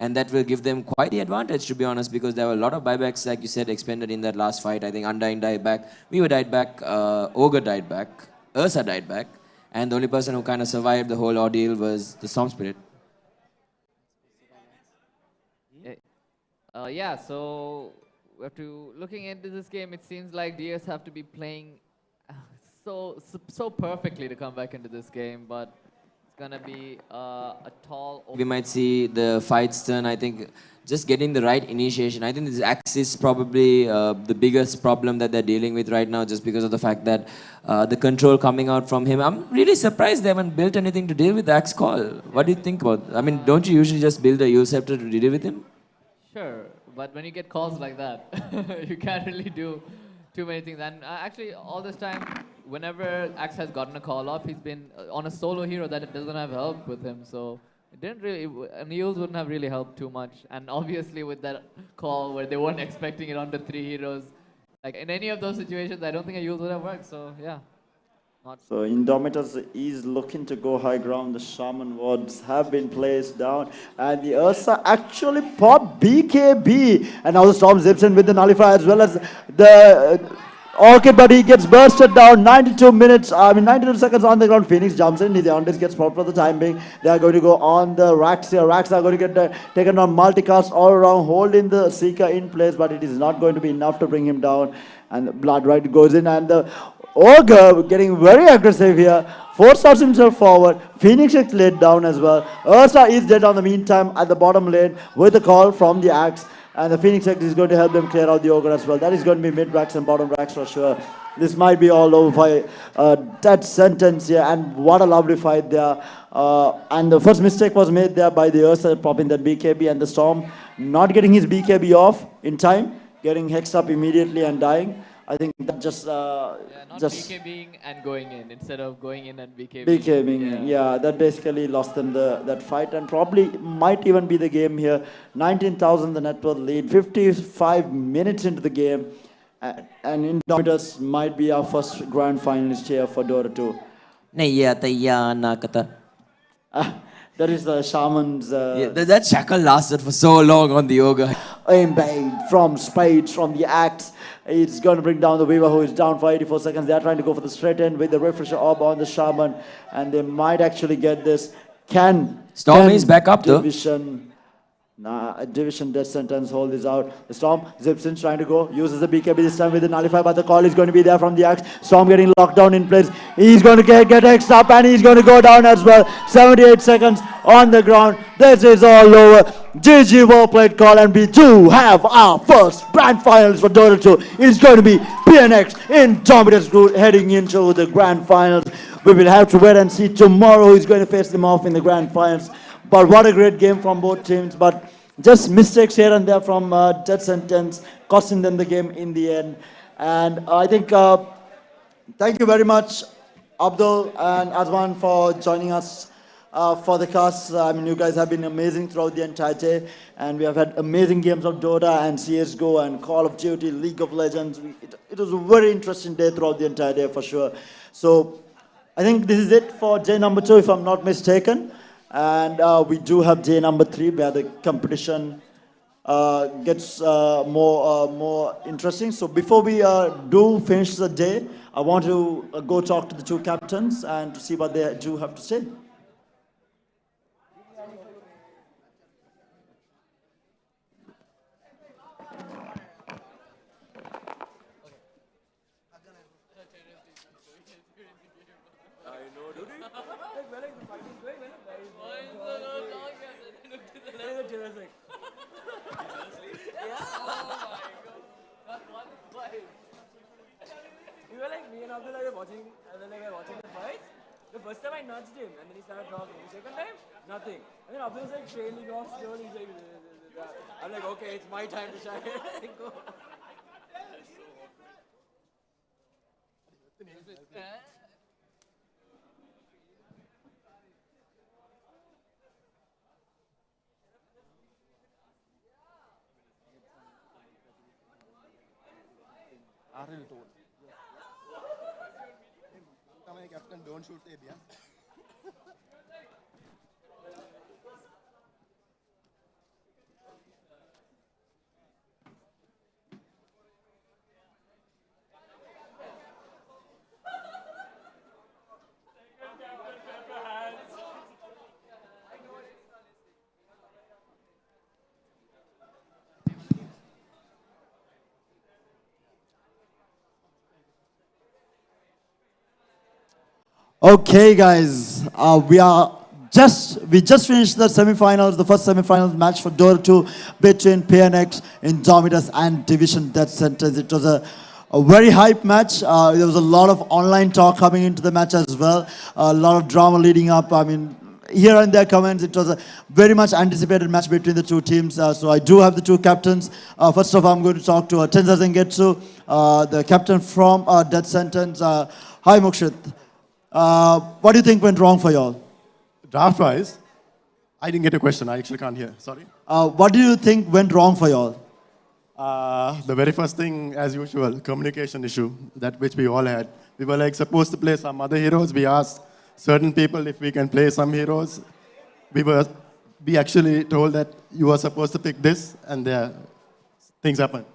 and that will give them quite the advantage, to be honest, because there were a lot of buybacks, like you said, expended in that last fight. I think Undying died back, Weaver died back, Ogre died back, Ursa died back, and the only person who kind of survived the whole ordeal was the Storm Spirit. Yeah, so we have to looking into this game. It seems like DS have to be playing so perfectly to come back into this game, but it's gonna be a tall. We might see the fights turn. I think just getting the right initiation. I think this axe is probably the biggest problem that they're dealing with right now, just because of the fact that the control coming out from him. I'm really surprised they haven't built anything to deal with the axe call. What do you think about? I mean, don't you usually just build a use scepter to deal with him? Sure, but when you get calls like that, you can't really do too many things. And actually, all this time, whenever Axe has gotten a call off, he's been on a solo hero that it doesn't have help with him. So it didn't really, Neils wouldn't have really helped too much. And obviously, with that call where they weren't expecting it onto 3 heroes, like in any of those situations, I don't think a use would have worked. So yeah. So Indomitus is looking to go high ground. The Shaman wards have been placed down. And the Ursa actually popped BKB. And now the Storm zips in with the Nullifier as well as the Orchid, but he gets bursted down. 92 seconds on the ground. Phoenix jumps in. The Ondas gets popped for the time being. They are going to go on the racks here. Racks are going to get taken on multicast all around, holding the Seeker in place, but it is not going to be enough to bring him down. And the Blood Right goes in, and the Ogre getting very aggressive here. Forces himself forward. Phoenix is laid down as well. Ursa is dead on the meantime at the bottom lane with the call from the Axe. And the Phoenix X is going to help them clear out the Ogre as well. That is going to be mid racks and bottom racks for sure. This might be all over by that sentence here. And what a lovely fight there. And the first mistake was made there by the Ursa popping that BKB, and the Storm not getting his BKB off in time, getting hexed up immediately and dying. I think that just Not BKBing and going in instead of going in and BKBing. BKBing, yeah, that basically lost them that fight, and probably might even be the game here. 19,000 the net worth lead, 55 minutes into the game, and Indomitus might be our first grand finalist here for Dota 2. That is the Shaman's... that shackle lasted for so long on the Ogre. Aimbait from Spades, from the Axe. It's going to bring down the Weaver, who is down for 84 seconds. They are trying to go for the straight end with the Refresher Orb on the Shaman, and they might actually get this. Storm is back up though. Division death sentence, hold this out. The Storm zips in, trying to go, uses the BKB this time with the Nullify, but the call is going to be there from the Axe. Storm getting locked down in place. He's going to get X up, and he's going to go down as well. 78 seconds on the ground. This is all over. GG, well played call, and we do have our first grand finals for Dota 2. It's going to be PNX Indomitus Group heading into the grand finals. We will have to wait and see tomorrow who's going to face them off in the grand finals. But what a great game from both teams. But just mistakes here and there from death sentence, costing them the game in the end. And I think, thank you very much, Abdul and Azwan, for joining us for the cast. I mean, you guys have been amazing throughout the entire day. And we have had amazing games of Dota and CSGO and Call of Duty, League of Legends. It was a very interesting day throughout the entire day for sure. So I think this is it for day number 2, if I'm not mistaken. And we do have day number 3, where the competition gets more interesting. So before we do finish the day, I want to go talk to the 2 captains and to see what they do have to say. We were like, me and Abdul were watching, and then we were watching the fight. The first time I nudged him, and then he started talking. The second time, nothing. And then Abdul was like trailing off slowly. He's like, I'm like, okay, it's my time to shine. Go. Captain, don't shoot the yeah. Okay, guys, we just finished the semifinals, the first semifinals match for Dota 2 between PNX, Indomitus, and Division Death Sentence. It was a very hype match. There was a lot of online talk coming into the match as well. A lot of drama leading up. I mean, here and there comments. It was a very much anticipated match between the two teams. So I do have the two captains. First off, I'm going to talk to Tenza Zengetsu, the captain from Death Sentence. Hi, Mokshit. What do you think went wrong for y'all? Draft-wise, I didn't get a question. I actually can't hear. Sorry. What do you think went wrong for y'all? The very first thing, as usual, communication issue, that which we all had. We were like supposed to play some other heroes. We asked certain people if we can play some heroes. We actually told that you are supposed to pick this, and things happened.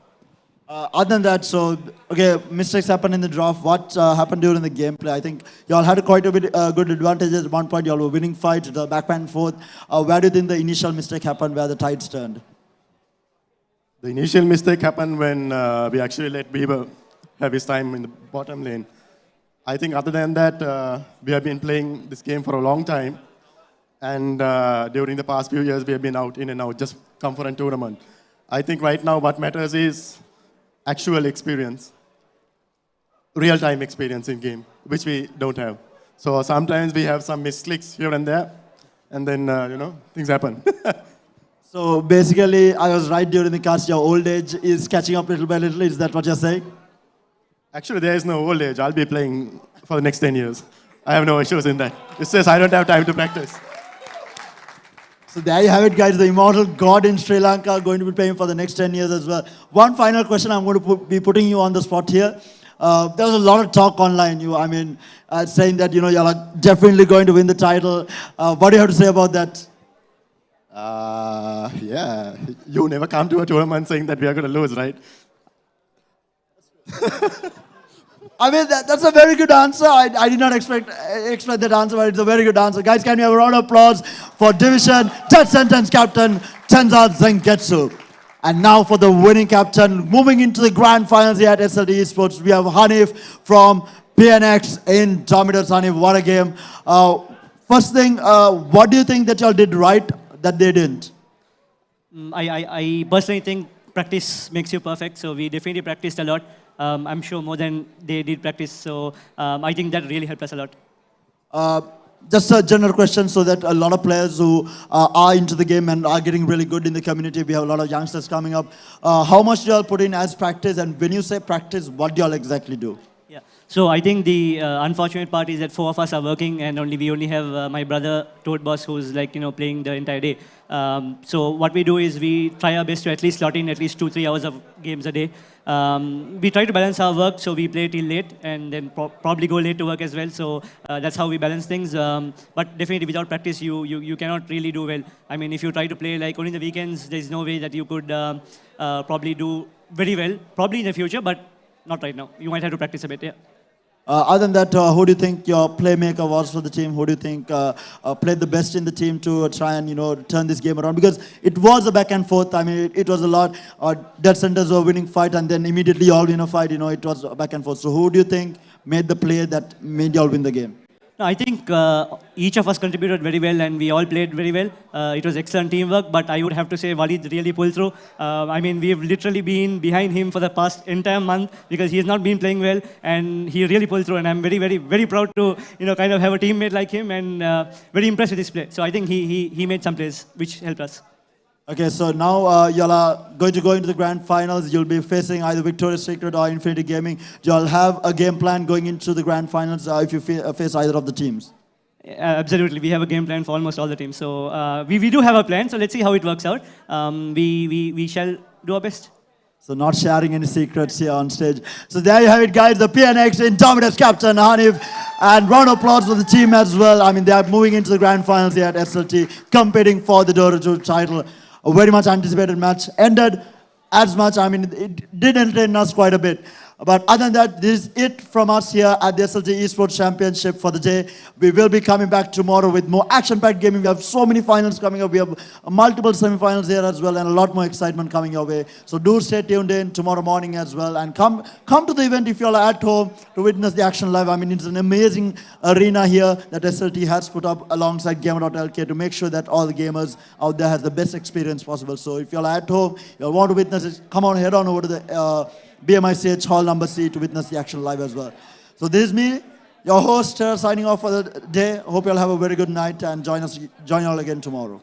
Other than that, so, okay, mistakes happened in the draft. What happened during the gameplay? I think y'all had quite a bit good advantages. At one point, y'all were winning fights, the back and forth. Where do you think the initial mistake happened, where the tides turned? The initial mistake happened when we actually let Bieber have his time in the bottom lane. I think other than that, we have been playing this game for a long time. And during the past few years, we have been out, in and out, just come for a tournament. I think right now what matters is actual experience, real-time experience in game, which we don't have. So sometimes we have some misclicks here and there, and then, things happen. So basically, I was right during the cast, your old age is catching up little by little. Is that what you're saying? Actually, there is no old age. I'll be playing for the next 10 years. I have no issues in that. It's just I don't have time to practice. So there you have it, guys. The immortal god in Sri Lanka going to be playing for the next 10 years as well. One final question. I'm going to be putting you on the spot here. There was a lot of talk online. Saying that y'all are definitely going to win the title. What do you have to say about that? Yeah, you never come to a tournament saying that we are going to lose, right? I mean, that's a very good answer. I did not expect that answer, but it's a very good answer. Guys, can we have a round of applause for Division Death Sentence Captain Tenza Zengetsu. And now for the winning captain, moving into the grand finals here at SLT eSports, we have Hanif from PNX in Dominators. Hanif, what a game. First thing, what do you think that y'all did right that they didn't? I personally think practice makes you perfect, so we definitely practiced a lot. I'm sure more than they did practice, so I think that really helped us a lot. Just a general question, so that a lot of players who are into the game and are getting really good in the community, we have a lot of youngsters coming up. How much do y'all put in as practice? And when you say practice, what do y'all exactly do? Yeah. So I think the unfortunate part is that 4 of us are working, and we only have my brother Toad Boss, who's playing the entire day. So what we do is we try our best to at least slot in at least 2-3 hours of games a day. We try to balance our work, so we play till late and then probably go late to work as well. So that's how we balance things. But definitely without practice, you cannot really do well. I mean, if you try to play like only the weekends, there's no way that you could probably do very well. Probably in the future, but not right now. You might have to practice a bit, yeah. Other than that, who do you think your playmaker was for the team? Who do you think played the best in the team to try and turn this game around? Because it was a back and forth. I mean, it was a lot. Dead Centers were winning fight, and then immediately all win a fight. It was a back and forth. So who do you think made the play that made y'all win the game? No, I think each of us contributed very well, and we all played very well. It was excellent teamwork, but I would have to say Walid really pulled through. I mean, we've literally been behind him for the past entire month because he has not been playing well, and he really pulled through. And I'm very, very, very proud to kind of have a teammate like him, and very impressed with his play. So I think he made some plays which helped us. Okay, so now y'all are going to go into the grand finals. You'll be facing either Victoria's Secret or Infinity Gaming. Do y'all have a game plan going into the grand finals if you face either of the teams? Absolutely, we have a game plan for almost all the teams. So we do have a plan. So let's see how it works out. We shall do our best. So not sharing any secrets here on stage. So there you have it, guys. The PNX Indomitus captain Hanif, and round of applause for the team as well. I mean, they are moving into the grand finals here at SLT, competing for the Dota 2 title. A very much anticipated match. Ended as much, I mean, it did entertain us quite a bit. But other than that, this is it from us here at the SLT eSports Championship for the day. We will be coming back tomorrow with more action-packed gaming. We have so many finals coming up. We have multiple semi-finals there as well, and a lot more excitement coming your way. So do stay tuned in tomorrow morning as well, and come to the event if you're at home to witness the action live. I mean, it's an amazing arena here that SLT has put up alongside Gamer.lk to make sure that all the gamers out there has the best experience possible. So if you're at home, you want to witness it, come on, head on over to the BMICH Hall number C to witness the action live as well. So this is me, your host, signing off for the day. Hope you'll have a very good night and join you all again tomorrow.